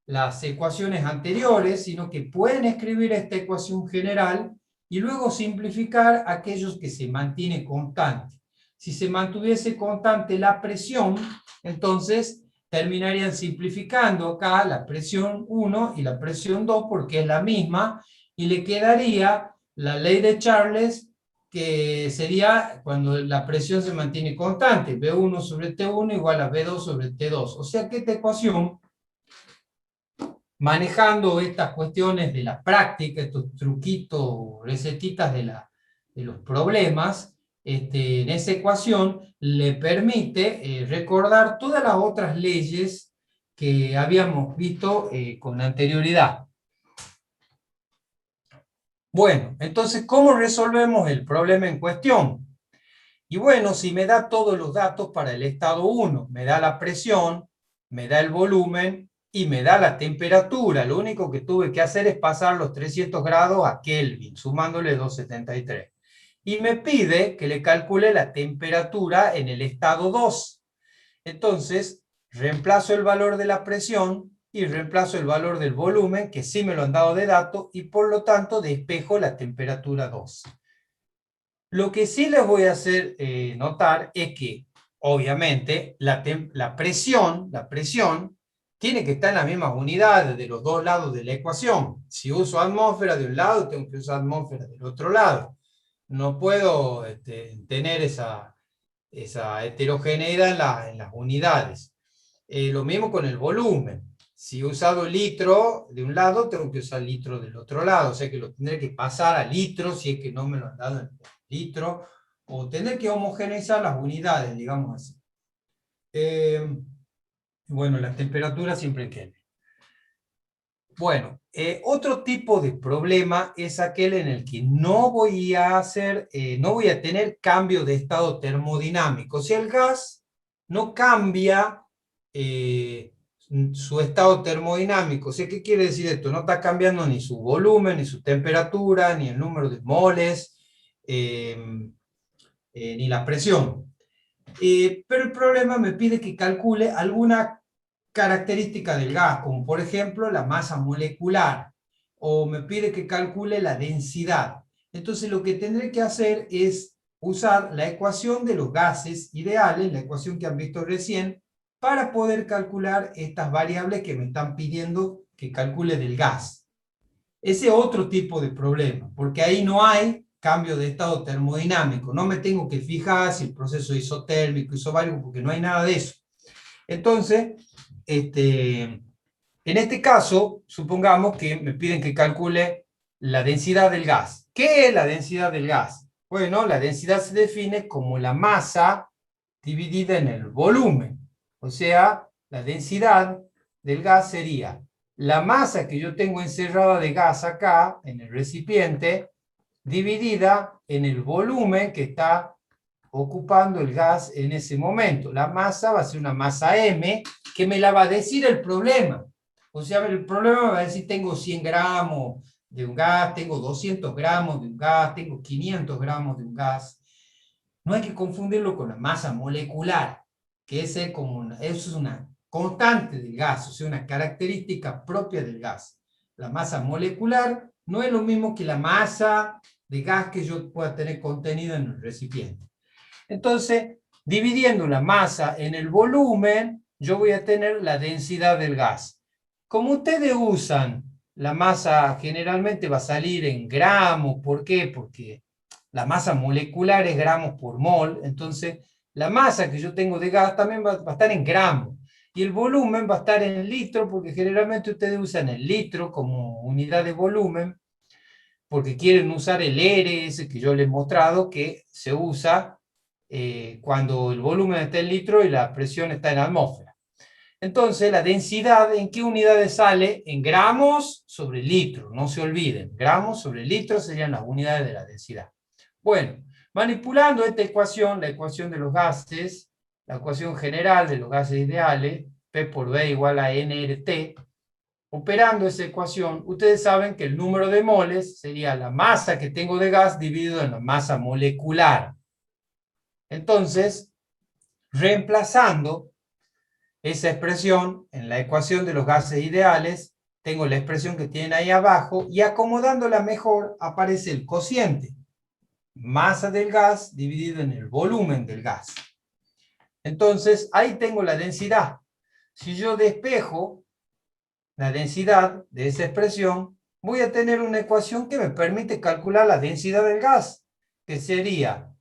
las ecuaciones anteriores, sino que pueden escribir esta ecuación general y luego simplificar aquellos que se mantiene constante. Si se mantuviese constante la presión, entonces terminarían simplificando acá la presión 1 y la presión 2 porque es la misma, y le quedaría la ley de Charles, que sería cuando la presión se mantiene constante, V1 sobre T1 igual a V2 sobre T2. O sea que esta ecuación, manejando estas cuestiones de la práctica, estos truquitos, recetitas de los problemas, en esa ecuación le permite recordar todas las otras leyes que habíamos visto con anterioridad. Bueno, entonces, ¿cómo resolvemos el problema en cuestión? Y bueno, si me da todos los datos para el estado 1, me da la presión, me da el volumen y me da la temperatura, lo único que tuve que hacer es pasar los 300 grados a Kelvin, sumándole 273. Y me pide que le calcule la temperatura en el estado 2. Entonces, reemplazo el valor de la presión y reemplazo el valor del volumen, que sí me lo han dado de dato, y por lo tanto despejo la temperatura 2. Lo que sí les voy a hacer notar es que, obviamente, la presión tiene que estar en las mismas unidades de los dos lados de la ecuación. Si uso atmósfera de un lado, tengo que usar atmósfera del otro lado. No puedo tener esa heterogeneidad en las unidades. Lo mismo con el volumen. Si he usado litro de un lado, tengo que usar litro del otro lado. O sea que lo tendré que pasar a litro si es que no me lo han dado en litro. O tener que homogeneizar las unidades, digamos así. Bueno, la temperatura siempre en Kelvin. Bueno, otro tipo de problema es aquel en el que no voy a tener cambio de estado termodinámico. O sea, el gas no cambia su estado termodinámico. O sea, ¿qué quiere decir esto? No está cambiando ni su volumen, ni su temperatura, ni el número de moles, ni la presión. Pero el problema me pide que calcule alguna característica del gas, como por ejemplo la masa molecular. o me pide que calcule la densidad. Entonces lo que tendré que hacer es usar la ecuación de los gases ideales, la ecuación que han visto recién, para poder calcular estas variables que me están pidiendo que calcule del gas. Ese es otro tipo de problema, porque ahí no hay cambio de estado termodinámico. No me tengo que fijar si el proceso es isotérmico, isobárico, porque no hay nada de eso. Entonces, en este caso, supongamos que me piden que calcule la densidad del gas. ¿Qué es la densidad del gas? Bueno, la densidad se define como la masa dividida en el volumen. O sea, la densidad del gas sería la masa que yo tengo encerrada de gas acá, en el recipiente, dividida en el volumen que está ocupando el gas en ese momento. La masa va a ser una masa M, que me la va a decir el problema. O sea, el problema me va a decir, tengo 100 gramos de un gas, tengo 200 gramos de un gas, tengo 500 gramos de un gas. No hay que confundirlo con la masa molecular, que eso es una constante del gas, o sea, una característica propia del gas. La masa molecular no es lo mismo que la masa de gas que yo pueda tener contenido en el recipiente. Entonces, dividiendo la masa en el volumen, yo voy a tener la densidad del gas. Como ustedes usan la masa, generalmente va a salir en gramos. ¿Por qué? Porque la masa molecular es gramos por mol. Entonces, la masa que yo tengo de gas también va a estar en gramos. Y el volumen va a estar en litro, porque generalmente ustedes usan el litro como unidad de volumen, porque quieren usar el R, ese que yo les he mostrado, que se usa cuando el volumen está en litro y la presión está en atmósfera. Entonces, la densidad, ¿en qué unidades sale? En gramos sobre litro, no se olviden. Gramos sobre litro serían las unidades de la densidad. Bueno, manipulando esta ecuación, la ecuación de los gases, la ecuación general de los gases ideales, P por V igual a nRT, operando esa ecuación, ustedes saben que el número de moles sería la masa que tengo de gas dividido en la masa molecular. Entonces, reemplazando esa expresión en la ecuación de los gases ideales, tengo la expresión que tienen ahí abajo, y acomodándola mejor aparece el cociente. Masa del gas dividido en el volumen del gas. Entonces, ahí tengo la densidad. Si yo despejo la densidad de esa expresión, voy a tener una ecuación que me permite calcular la densidad del gas, que sería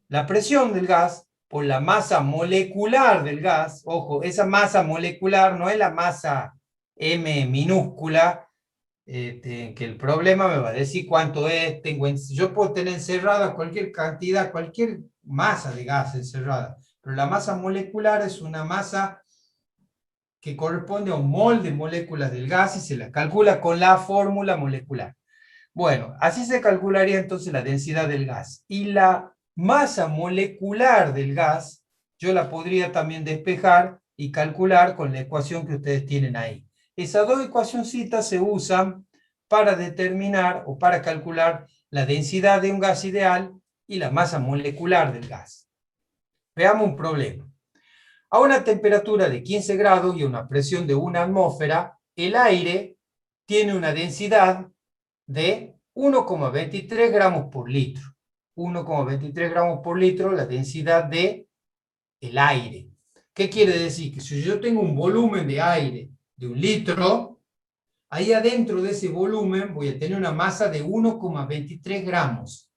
la presión del gas por la masa molecular del gas. Ojo, esa masa molecular no es la masa M minúscula, que el problema me va a decir cuánto es. Yo puedo tener encerrada cualquier cantidad, cualquier masa de gas encerrada, pero la masa molecular es una masa que corresponde a un mol de moléculas del gas y se la calcula con la fórmula molecular. Bueno, así se calcularía entonces la densidad del gas. Y la masa molecular del gas, yo la podría también despejar y calcular con la ecuación que ustedes tienen ahí. Esas dos ecuacioncitas se usan para determinar o para calcular la densidad de un gas ideal y la masa molecular del gas. Veamos un problema. A una temperatura de 15 grados y a una presión de 1 atmósfera, el aire tiene una densidad de 1,23 gramos por litro. 1,23 gramos por litro, la densidad del aire. ¿Qué quiere decir? Que si yo tengo un volumen de aire de 1 litro, ahí adentro de ese volumen voy a tener una masa de 1,23 gramos.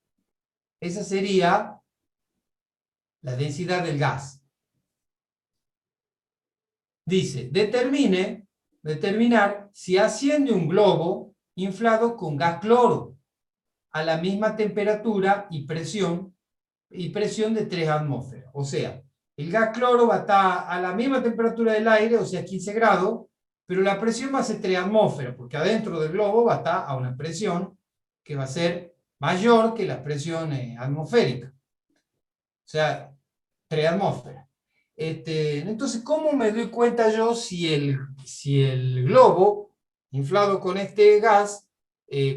Esa sería la densidad del gas. Dice, determinar si asciende un globo inflado con gas cloro a la misma temperatura y presión de 3 atmósferas. O sea, el gas cloro va a estar a la misma temperatura del aire, o sea, 15 grados, pero la presión va a ser 3 atmósferas, porque adentro del globo va a estar a una presión que va a ser mayor que la presión atmosférica. O sea, 3 atmósferas. Entonces, ¿cómo me doy cuenta yo si el globo inflado con este gas,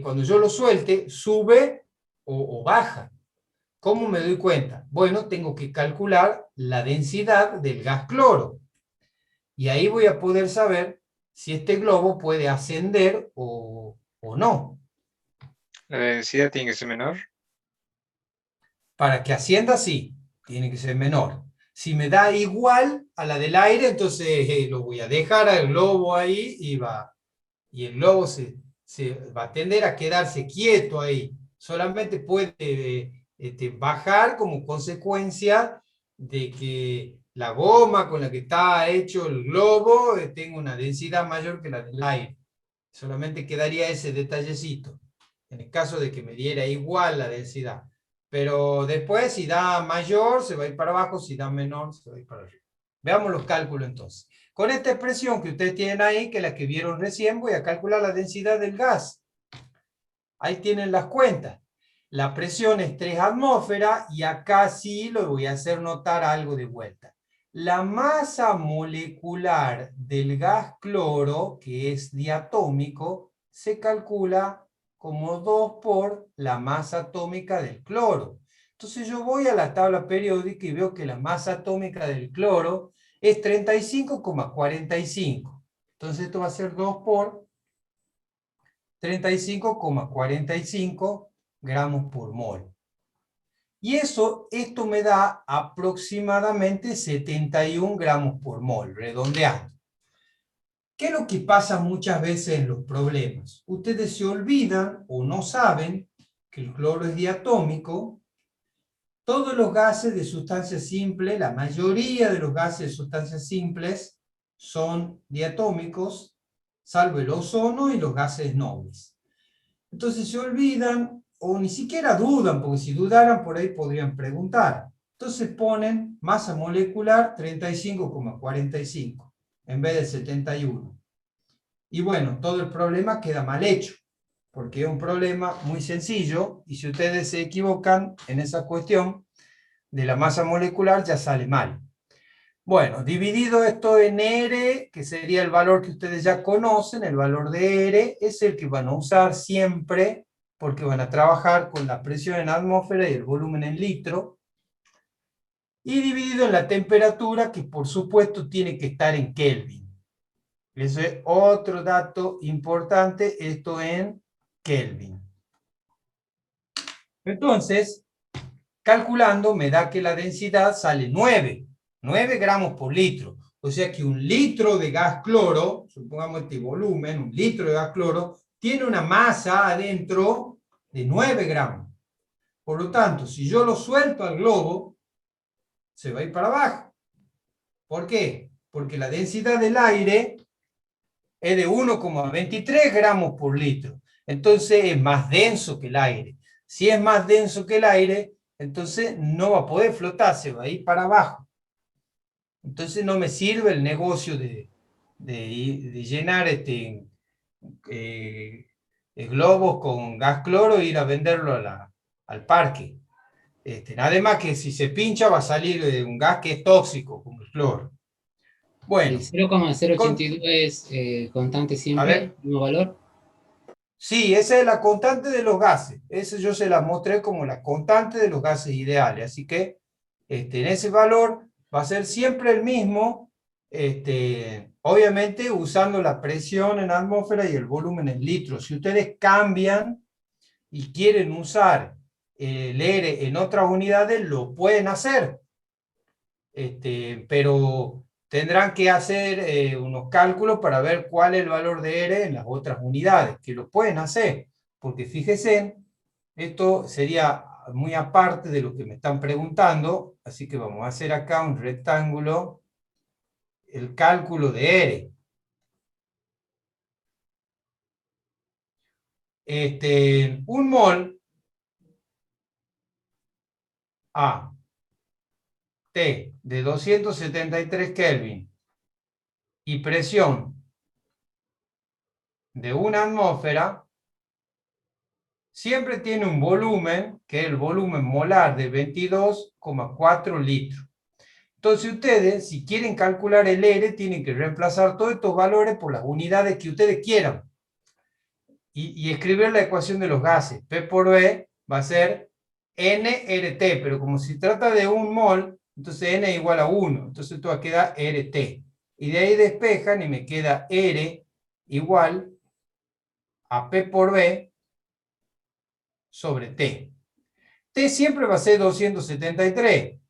cuando yo lo suelte, sube o baja? ¿Cómo me doy cuenta? Bueno, tengo que calcular la densidad del gas cloro. Y ahí voy a poder saber si este globo puede ascender o o no. La densidad tiene que ser menor. Para que ascienda, sí, tiene que ser menor. Si me da igual a la del aire, entonces lo voy a dejar al globo ahí y el globo se va a tender a quedarse quieto ahí. Solamente puede bajar como consecuencia de que la goma con la que está hecho el globo tenga una densidad mayor que la del aire. Solamente quedaría ese detallecito, en el caso de que me diera igual la densidad. Pero después, si da mayor, se va a ir para abajo, si da menor, se va a ir para arriba. Veamos los cálculos entonces. Con esta expresión que ustedes tienen ahí, que la que vieron recién, voy a calcular la densidad del gas. Ahí tienen las cuentas. La presión es 3 atmósferas y acá sí lo voy a hacer notar algo de vuelta. La masa molecular del gas cloro, que es diatómico, se calcula como 2 por la masa atómica del cloro. Entonces yo voy a la tabla periódica y veo que la masa atómica del cloro es 35,45. Entonces esto va a ser 2 por 35,45 gramos por mol. Y esto me da aproximadamente 71 gramos por mol, redondeando. ¿Qué es lo que pasa muchas veces en los problemas? Ustedes se olvidan o no saben que el cloro es diatómico. Todos los gases de sustancia simple, la mayoría de los gases de sustancias simples son diatómicos, salvo el ozono y los gases nobles. Entonces se olvidan o ni siquiera dudan, porque si dudaran por ahí podrían preguntar. Entonces ponen masa molecular 35,45 en vez de 71. Y bueno, todo el problema queda mal hecho, porque es un problema muy sencillo y si ustedes se equivocan en esa cuestión de la masa molecular ya sale mal. Bueno, dividido esto en R, que sería el valor que ustedes ya conocen, el valor de R es el que van a usar siempre porque van a trabajar con la presión en atmósfera y el volumen en litro. Y dividido en la temperatura, que por supuesto tiene que estar en Kelvin. Eso es otro dato importante, esto en Kelvin. Entonces, calculando, me da que la densidad sale 9 gramos por litro. O sea que un litro de gas cloro, supongamos este volumen, un litro de gas cloro, tiene una masa adentro de 9 gramos. Por lo tanto, si yo lo suelto al globo, se va a ir para abajo. ¿Por qué? Porque la densidad del aire es de 1,23 gramos por litro. Entonces es más denso que el aire. Si es más denso que el aire, entonces no va a poder flotar, se va a ir para abajo. Entonces no me sirve el negocio de llenar globos con gas cloro e ir a venderlo al parque. Además que si se pincha va a salir un gas que es tóxico, como el cloro. Bueno. ¿El 0,082 es constante siempre, mismo valor? Sí, esa es la constante de los gases. Esa yo se la mostré como la constante de los gases ideales. Así que en ese valor va a ser siempre el mismo, obviamente usando la presión en atmósfera y el volumen en litros. Si ustedes cambian y quieren usar el R en otras unidades, lo pueden hacer. Pero tendrán que hacer unos cálculos para ver cuál es el valor de R en las otras unidades, que lo pueden hacer, porque fíjense, esto sería muy aparte de lo que me están preguntando, así que vamos a hacer acá un rectángulo, el cálculo de R. Un mol A T de 273 Kelvin y presión de una atmósfera, siempre tiene un volumen, que es el volumen molar de 22,4 litros. Entonces ustedes, si quieren calcular el R, tienen que reemplazar todos estos valores por las unidades que ustedes quieran. Y escribir la ecuación de los gases. P por E va a ser nRT, pero como se trata de un mol, entonces N es igual a 1. Entonces esto va a quedar RT. Y de ahí despejan y me queda R igual a P por B sobre T. T siempre va a ser 273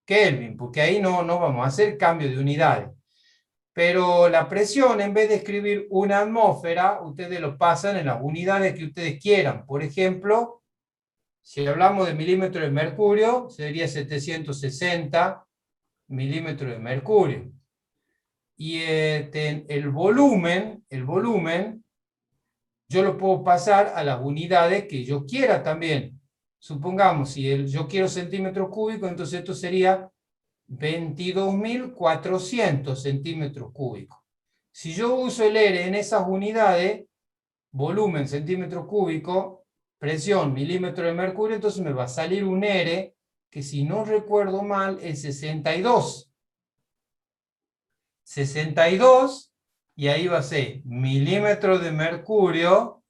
Kelvin, porque ahí no vamos a hacer cambio de unidades. Pero la presión, en vez de escribir una atmósfera, ustedes lo pasan en las unidades que ustedes quieran. Por ejemplo, si hablamos de milímetros de mercurio, sería 760 milímetros de mercurio. Y el volumen, yo lo puedo pasar a las unidades que yo quiera también. Supongamos, si yo quiero centímetros cúbicos, entonces esto sería 22.400 centímetros cúbicos. Si yo uso el R en esas unidades, volumen, centímetros cúbicos, presión, milímetro de mercurio, entonces me va a salir un R que, si no recuerdo mal, es 62. 62, y ahí va a ser milímetros de mercurio,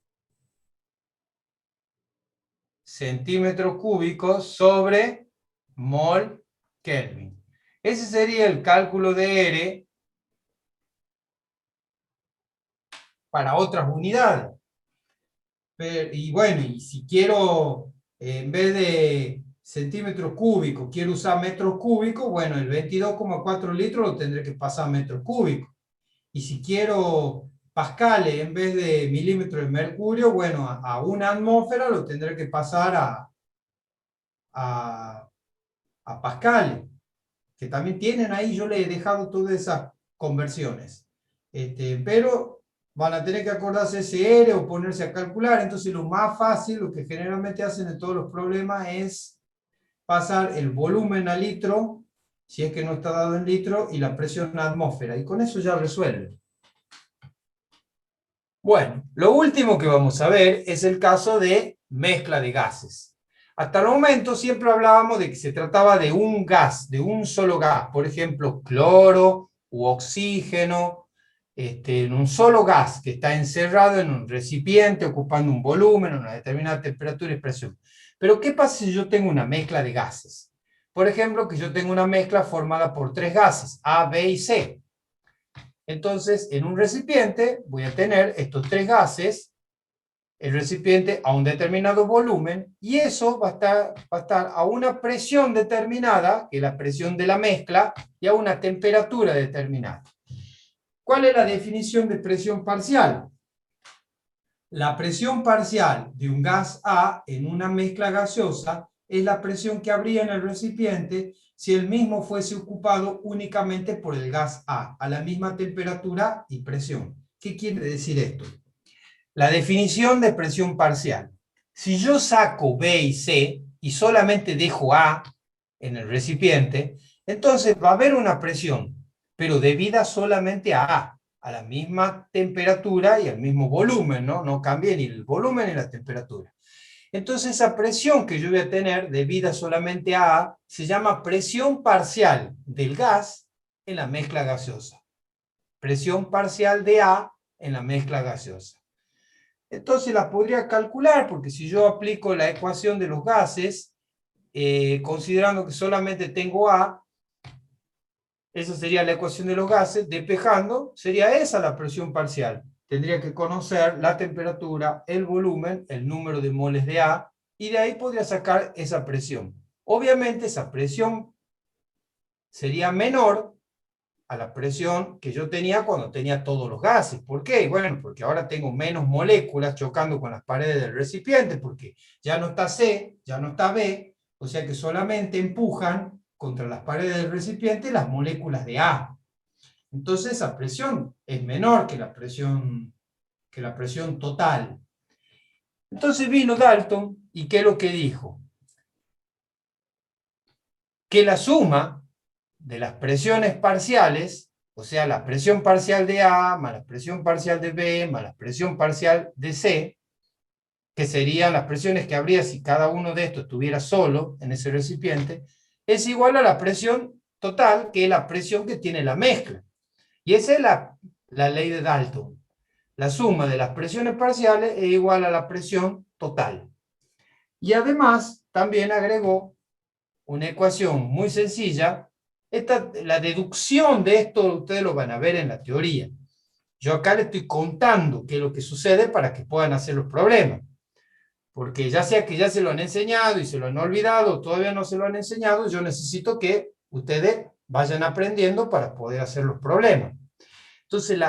centímetros cúbicos sobre mol Kelvin. Ese sería el cálculo de R para otras unidades. Y bueno, y si quiero, en vez de centímetros cúbicos, quiero usar metros cúbicos, bueno, el 22,4 litros lo tendré que pasar a metros cúbicos. Y si quiero pascales en vez de milímetros de mercurio, bueno, a una atmósfera lo tendré que pasar a pascales, que también tienen ahí. Yo le he dejado todas esas conversiones. Pero van a tener que acordarse ese R o ponerse a calcular. Entonces lo más fácil, lo que generalmente hacen en todos los problemas, es pasar el volumen a litro, si es que no está dado en litro, y la presión a atmósfera. Y con eso ya resuelve. Bueno, lo último que vamos a ver es el caso de mezcla de gases. Hasta el momento siempre hablábamos de que se trataba de un gas, de un solo gas, por ejemplo, cloro u oxígeno, en un solo gas que está encerrado en un recipiente ocupando un volumen, una determinada temperatura y presión. Pero ¿qué pasa si yo tengo una mezcla de gases? Por ejemplo, que yo tengo una mezcla formada por 3 gases, A, B y C. Entonces, en un recipiente voy a tener estos 3 gases, el recipiente a un determinado volumen, y eso va a estar a una presión determinada, que es la presión de la mezcla, y a una temperatura determinada. ¿Cuál es la definición de presión parcial? La presión parcial de un gas A en una mezcla gaseosa es la presión que habría en el recipiente si el mismo fuese ocupado únicamente por el gas A la misma temperatura y presión. ¿Qué quiere decir esto? La definición de presión parcial. Si yo saco B y C y solamente dejo A en el recipiente, entonces va a haber una presión, pero debida solamente a la misma temperatura y al mismo volumen, ¿no? No cambia ni el volumen ni la temperatura. Entonces esa presión que yo voy a tener debida solamente a A se llama presión parcial del gas en la mezcla gaseosa. Presión parcial de A en la mezcla gaseosa. Entonces la podría calcular, porque si yo aplico la ecuación de los gases, considerando que solamente tengo A, esa sería la ecuación de los gases, despejando, sería esa la presión parcial. Tendría que conocer la temperatura, el volumen, el número de moles de A, y de ahí podría sacar esa presión. Obviamente esa presión sería menor a la presión que yo tenía cuando tenía todos los gases. ¿Por qué? Bueno, porque ahora tengo menos moléculas chocando con las paredes del recipiente, porque ya no está C, ya no está B, o sea que solamente empujan contra las paredes del recipiente las moléculas de A. Entonces esa presión es menor que la presión total. Entonces vino Dalton, ¿y qué es lo que dijo? Que la suma de las presiones parciales, o sea, la presión parcial de A, más la presión parcial de B, más la presión parcial de C, que serían las presiones que habría si cada uno de estos estuviera solo en ese recipiente, es igual a la presión total, que es la presión que tiene la mezcla. Y esa es la ley de Dalton. La suma de las presiones parciales es igual a la presión total. Y además, también agregó una ecuación muy sencilla. La deducción de esto ustedes lo van a ver en la teoría. Yo acá le estoy contando qué es lo que sucede para que puedan hacer los problemas. Porque ya sea que ya se lo han enseñado y se lo han olvidado, o todavía no se lo han enseñado, yo necesito que ustedes vayan aprendiendo para poder hacer los problemas. Entonces,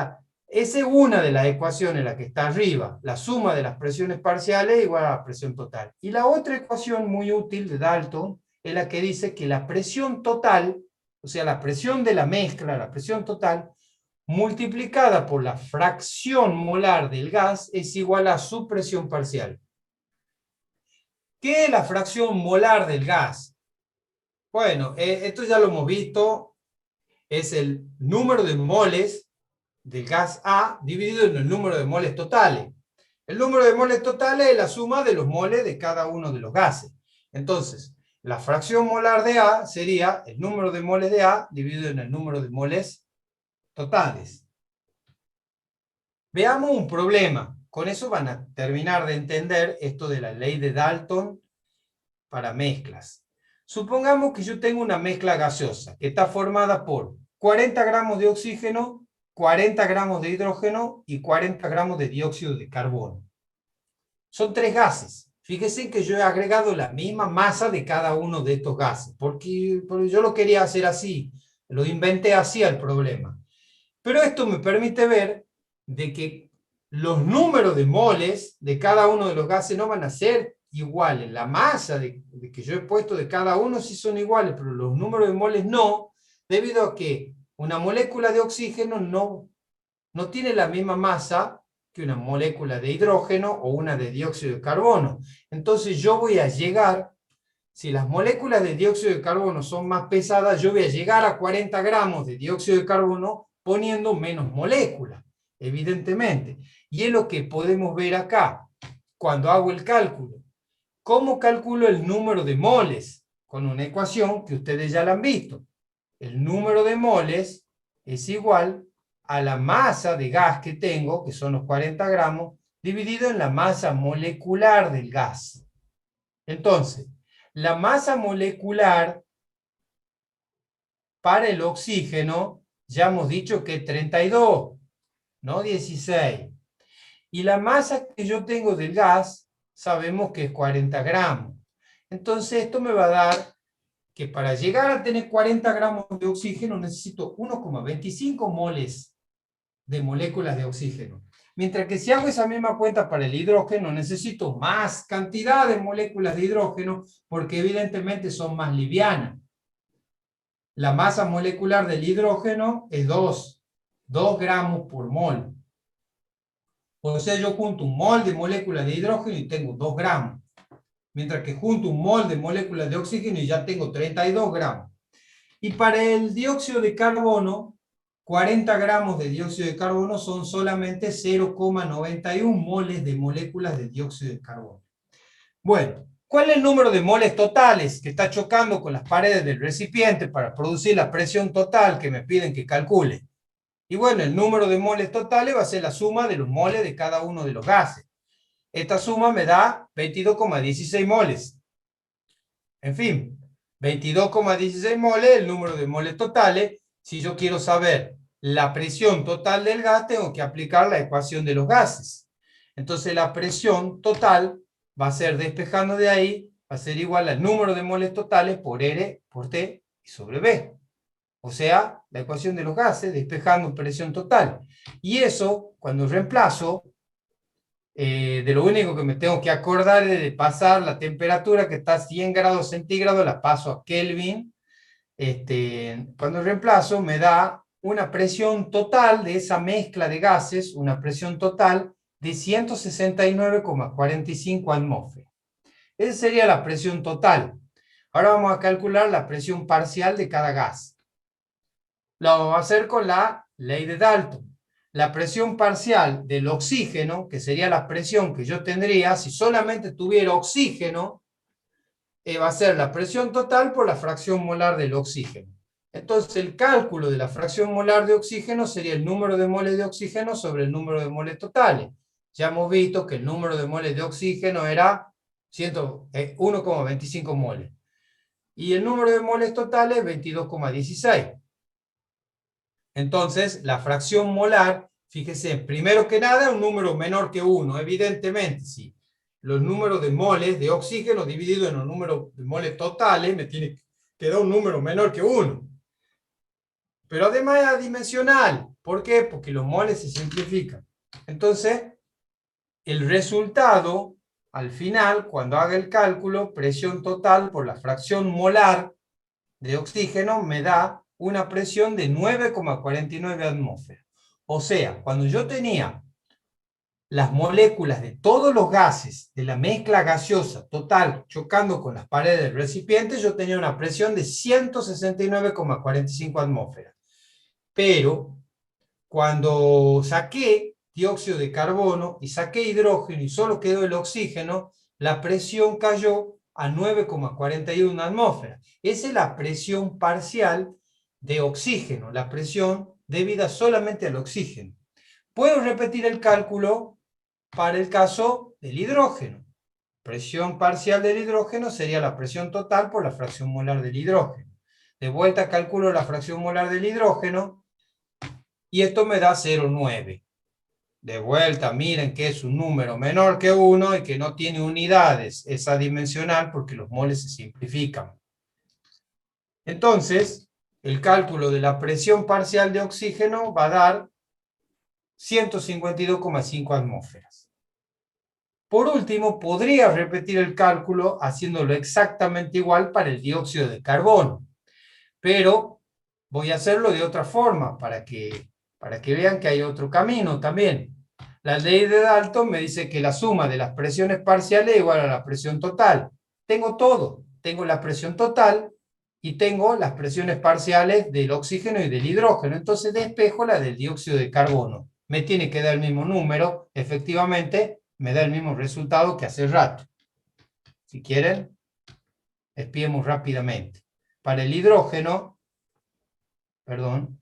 esa es una de las ecuaciones, la que está arriba, la suma de las presiones parciales es igual a la presión total. Y la otra ecuación muy útil de Dalton es la que dice que la presión total, o sea, la presión de la mezcla, la presión total, multiplicada por la fracción molar del gas es igual a su presión parcial. ¿Qué es la fracción molar del gas? Bueno, esto ya lo hemos visto, es el número de moles del gas A dividido en el número de moles totales. El número de moles totales es la suma de los moles de cada uno de los gases. Entonces, la fracción molar de A sería el número de moles de A dividido en el número de moles totales. Veamos un problema. Con eso van a terminar de entender esto de la ley de Dalton para mezclas. Supongamos que yo tengo una mezcla gaseosa que está formada por 40 gramos de oxígeno, 40 gramos de hidrógeno y 40 gramos de dióxido de carbono. Son 3 gases. Fíjense que yo he agregado la misma masa de cada uno de estos gases, porque yo lo quería hacer así, lo inventé así al problema. Pero esto me permite ver de que los números de moles de cada uno de los gases no van a ser iguales. La masa de que yo he puesto de cada uno sí son iguales, pero los números de moles no, debido a que una molécula de oxígeno no tiene la misma masa que una molécula de hidrógeno o una de dióxido de carbono. Entonces yo voy a llegar, si las moléculas de dióxido de carbono son más pesadas, yo voy a llegar a 40 gramos de dióxido de carbono poniendo menos moléculas, evidentemente. Y es lo que podemos ver acá, cuando hago el cálculo. ¿Cómo calculo el número de moles? Con una ecuación que ustedes ya la han visto. El número de moles es igual a la masa de gas que tengo, que son los 40 gramos, dividido en la masa molecular del gas. Entonces, la masa molecular para el oxígeno, ya hemos dicho que es 32, no 16. Y la masa que yo tengo del gas, sabemos que es 40 gramos. Entonces, esto me va a dar que para llegar a tener 40 gramos de oxígeno necesito 1,25 moles de moléculas de oxígeno. Mientras que si hago esa misma cuenta para el hidrógeno, necesito más cantidad de moléculas de hidrógeno porque evidentemente son más livianas. La masa molecular del hidrógeno es 2 gramos por mol. O sea, yo junto un mol de moléculas de hidrógeno y tengo 2 gramos. Mientras que junto un mol de moléculas de oxígeno y ya tengo 32 gramos. Y para el dióxido de carbono, 40 gramos de dióxido de carbono son solamente 0,91 moles de moléculas de dióxido de carbono. Bueno, ¿cuál es el número de moles totales que está chocando con las paredes del recipiente para producir la presión total que me piden que calcule? Y bueno, el número de moles totales va a ser la suma de los moles de cada uno de los gases. Esta suma me da 22,16 moles. En fin, 22,16 moles, el número de moles totales. Si yo quiero saber la presión total del gas, tengo que aplicar la ecuación de los gases. Entonces la presión total va a ser, despejando de ahí, va a ser igual al número de moles totales por R por T y sobre B. O sea, la ecuación de los gases, despejando presión total. Y eso, cuando reemplazo, de lo único que me tengo que acordar es de pasar la temperatura que está a 100 grados centígrados, la paso a Kelvin. Cuando reemplazo me da una presión total de esa mezcla de gases, una presión total de 169,45 atmósferas. Esa sería la presión total. Ahora vamos a calcular la presión parcial de cada gas. Lo vamos a hacer con la ley de Dalton. La presión parcial del oxígeno, que sería la presión que yo tendría si solamente tuviera oxígeno, va a ser la presión total por la fracción molar del oxígeno. Entonces el cálculo de la fracción molar de oxígeno sería el número de moles de oxígeno sobre el número de moles totales. Ya hemos visto que el número de moles de oxígeno era 1,25 moles. Y el número de moles totales 22,16. Entonces, la fracción molar Fíjese, primero que nada, un número menor que 1, evidentemente, sí. Los números de moles de oxígeno dividido en los números de moles totales me tiene que dar un número menor que 1. Pero además es adimensional. ¿Por qué? Porque los moles se simplifican. Entonces, el resultado, al final, cuando haga el cálculo, presión total por la fracción molar de oxígeno, me da una presión de 9,49 atmósferas. O sea, cuando yo tenía las moléculas de todos los gases de la mezcla gaseosa total chocando con las paredes del recipiente, yo tenía una presión de 169,45 atmósferas. Pero cuando saqué dióxido de carbono y saqué hidrógeno y solo quedó el oxígeno, la presión cayó a 9,41 atmósferas. Esa es la presión parcial de oxígeno, la presión debida solamente al oxígeno. Puedo repetir el cálculo para el caso del hidrógeno. Presión parcial del hidrógeno sería la presión total por la fracción molar del hidrógeno. De vuelta calculo la fracción molar del hidrógeno y esto me da 0,9. De vuelta, miren que es un número menor que 1 y que no tiene unidades. Es adimensional porque los moles se simplifican. Entonces, el cálculo de la presión parcial de oxígeno va a dar 152,5 atmósferas. Por último, podría repetir el cálculo haciéndolo exactamente igual para el dióxido de carbono. Pero voy a hacerlo de otra forma para que vean que hay otro camino también. La ley de Dalton me dice que la suma de las presiones parciales es igual a la presión total. Tengo todo. Tengo la presión total y tengo las presiones parciales del oxígeno y del hidrógeno. Entonces despejo la del dióxido de carbono. Me tiene que dar el mismo número. Efectivamente, me da el mismo resultado que hace rato. Si quieren, espiemos rápidamente. Para el hidrógeno,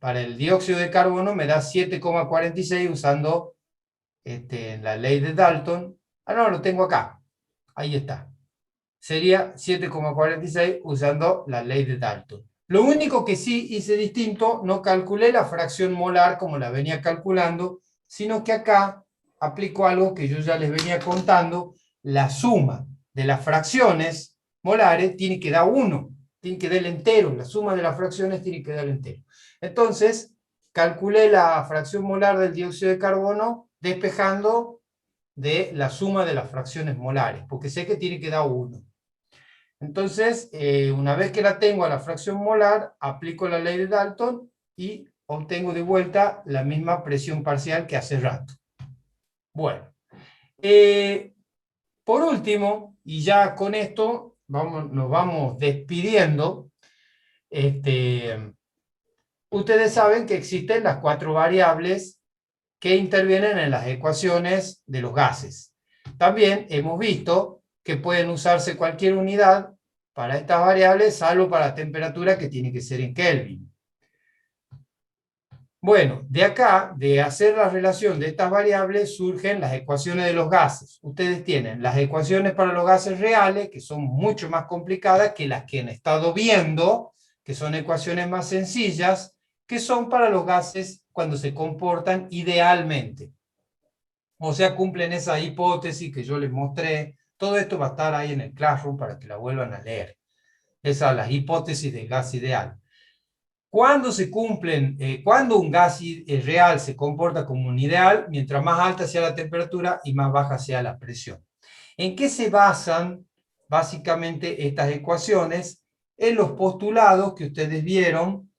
para el dióxido de carbono me da 7,46 usando la ley de Dalton. Ah, no, lo tengo acá. Ahí está. Sería 7,46 usando la ley de Dalton. Lo único que sí hice distinto, no calculé la fracción molar como la venía calculando, sino que acá aplico algo que yo ya les venía contando. La suma de las fracciones molares tiene que dar 1. Tiene que dar el entero. La suma de las fracciones tiene que dar el entero. Entonces, calculé la fracción molar del dióxido de carbono despejando de la suma de las fracciones molares, porque sé que tiene que dar 1. Entonces, una vez que la tengo a la fracción molar, aplico la ley de Dalton y obtengo de vuelta la misma presión parcial que hace rato. Bueno, por último, y ya con esto nos vamos despidiendo, ustedes saben que existen las 4 variables que intervienen en las ecuaciones de los gases. También hemos visto que pueden usarse cualquier unidad para estas variables, salvo para la temperatura que tiene que ser en Kelvin. Bueno, de acá, de hacer la relación de estas variables, surgen las ecuaciones de los gases. Ustedes tienen las ecuaciones para los gases reales, que son mucho más complicadas que las que han estado viendo, que son ecuaciones más sencillas, que son para los gases cuando se comportan idealmente. O sea, cumplen esa hipótesis que yo les mostré. Todo esto va a estar ahí en el Classroom para que la vuelvan a leer. Esas son las hipótesis del gas ideal. Cuando se cumplen, cuando un gas real se comporta como un ideal, mientras más alta sea la temperatura y más baja sea la presión. ¿En qué se basan básicamente estas ecuaciones? En los postulados que ustedes vieron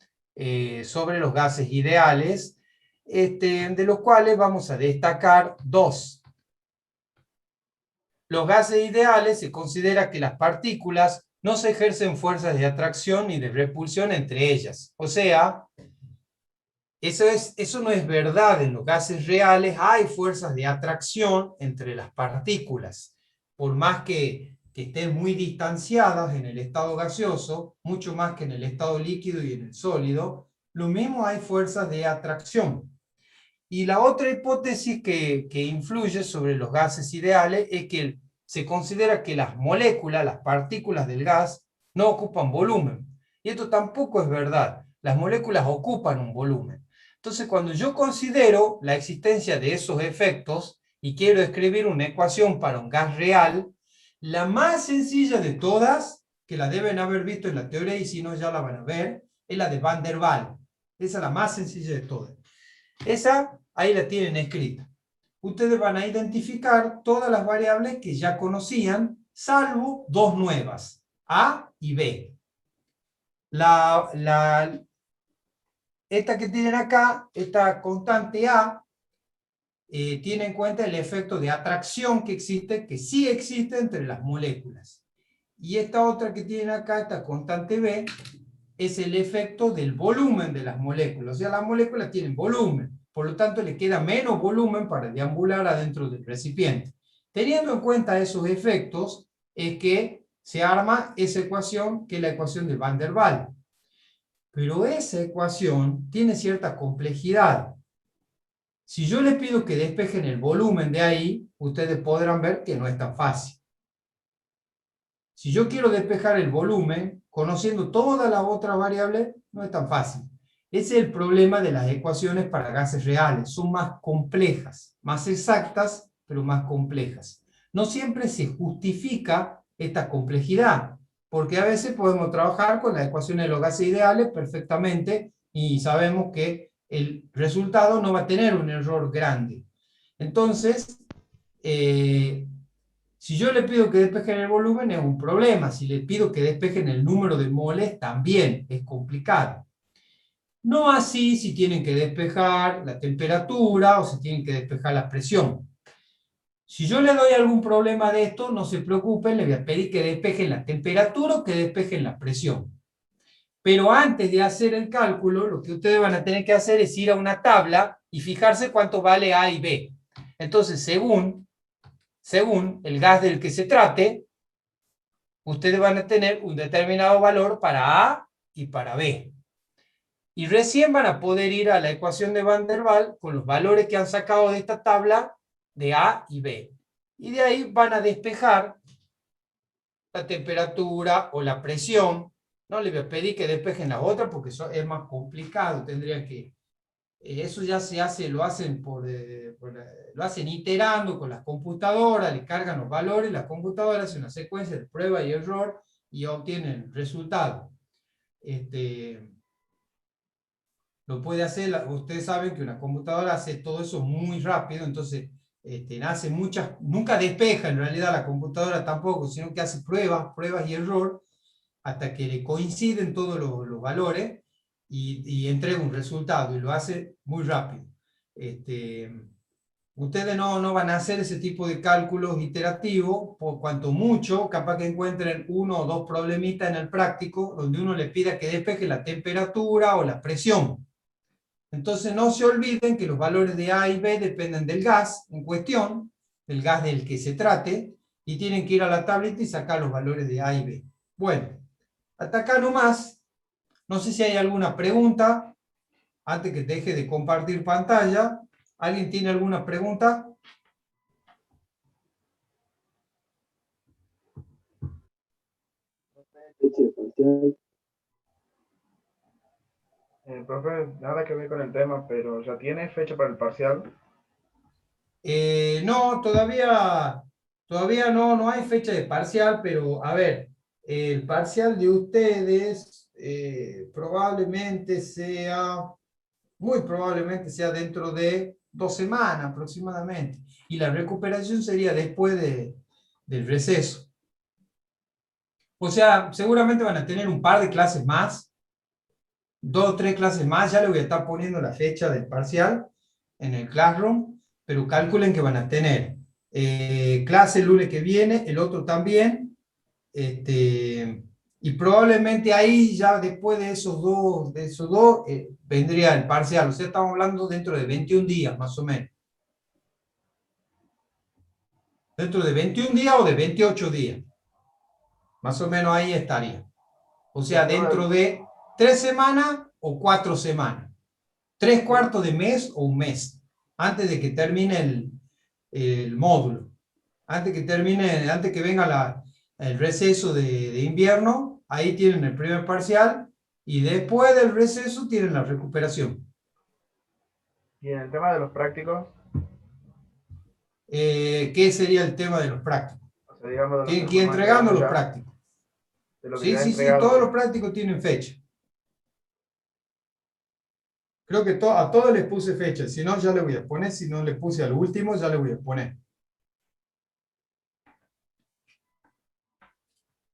sobre los gases ideales, de los cuales vamos a destacar 2. Los gases ideales se considera que las partículas no se ejercen fuerzas de atracción ni de repulsión entre ellas. O sea, eso no es verdad. En los gases reales hay fuerzas de atracción entre las partículas. Por más que estén muy distanciadas en el estado gaseoso, mucho más que en el estado líquido y en el sólido, lo mismo hay fuerzas de atracción. Y la otra hipótesis que influye sobre los gases ideales es que se considera que las moléculas, las partículas del gas, no ocupan volumen. Y esto tampoco es verdad. Las moléculas ocupan un volumen. Entonces, cuando yo considero la existencia de esos efectos y quiero escribir una ecuación para un gas real, la más sencilla de todas, que la deben haber visto en la teoría y si no ya la van a ver, es la de Van der Waals. Esa es la más sencilla de todas. Esa, ahí la tienen escrita. Ustedes van a identificar todas las variables que ya conocían, salvo dos nuevas, A y B. Esta que tienen acá, esta constante A, tiene en cuenta el efecto de atracción que existe, que sí existe entre las moléculas. Y esta otra que tienen acá, esta constante B, es el efecto del volumen de las moléculas. O sea, las moléculas tienen volumen, por lo tanto le queda menos volumen para deambular adentro del recipiente. Teniendo en cuenta esos efectos, es que se arma esa ecuación, que es la ecuación de Van der Waals. Pero esa ecuación tiene cierta complejidad. Si yo les pido que despejen el volumen de ahí, ustedes podrán ver que no es tan fácil. Si yo quiero despejar el volumen, conociendo todas las otras variables, no es tan fácil. Ese es el problema de las ecuaciones para gases reales. Son más complejas, más exactas, pero más complejas. No siempre se justifica esta complejidad, porque a veces podemos trabajar con las ecuaciones de los gases ideales perfectamente y sabemos que el resultado no va a tener un error grande. Entonces, si yo le pido que despejen el volumen es un problema. Si le pido que despejen el número de moles, también es complicado. No así si tienen que despejar la temperatura o si tienen que despejar la presión. Si yo le doy algún problema de esto, no se preocupen, le voy a pedir que despejen la temperatura o que despejen la presión. Pero antes de hacer el cálculo, lo que ustedes van a tener que hacer es ir a una tabla y fijarse cuánto vale A y B. Entonces, según el gas del que se trate, ustedes van a tener un determinado valor para A y para B. Y recién van a poder ir a la ecuación de Van der Waals con los valores que han sacado de esta tabla de A y B. Y de ahí van a despejar la temperatura o la presión. No les voy a pedir que despejen las otras porque eso es más complicado. Tendrían que... eso ya se hace, lo hacen lo hacen iterando con las computadoras, le cargan los valores, las computadoras hacen una secuencia de prueba y error y obtienen el resultado. Lo puede hacer, ustedes saben que una computadora hace todo eso muy rápido, entonces hace nunca despeja en realidad la computadora tampoco, sino que hace pruebas y error, hasta que le coinciden todos los valores y entrega un resultado, y lo hace muy rápido. Ustedes no van a hacer ese tipo de cálculos iterativos, por cuanto mucho, capaz que encuentren uno o dos problemitas en el práctico, donde uno le pida que despeje la temperatura o la presión. Entonces no se olviden que los valores de A y B dependen del gas en cuestión, del gas del que se trate, y tienen que ir a la tableta y sacar los valores de A y B. Bueno, hasta acá nomás. No sé si hay alguna pregunta, antes que deje de compartir pantalla. ¿Alguien tiene alguna pregunta? Profe, nada que ver con el tema, pero ¿ya tiene fecha para el parcial? No, todavía no hay fecha de parcial, pero a ver, el parcial de ustedes muy probablemente sea dentro de 2 semanas aproximadamente, y la recuperación sería después del receso. O sea, seguramente van a tener un par de clases más, 2 o 3 clases más, ya le voy a estar poniendo la fecha del parcial en el Classroom, pero calculen que van a tener clase el lunes que viene, el otro también, y probablemente ahí ya después de esos dos vendría el parcial. O sea, estamos hablando dentro de 21 días más o menos. Dentro de 21 días o de 28 días. Más o menos ahí estaría. O sea, dentro de 3 semanas o 4 semanas. 3/4 de mes o un mes. Antes de que termine el módulo. Antes que venga el receso de invierno, ahí tienen el primer parcial y después del receso tienen la recuperación. Y en el tema de los prácticos, ¿Qué sería el tema de los prácticos? o sea, digamos, de los Que que estamos entregando los ya, prácticos. de lo que Sí, ya he sí, sí, entregado. todos los prácticos tienen fecha. Creo que a todos les puse fecha, si no ya le voy a poner, si no le puse al último ya le voy a poner.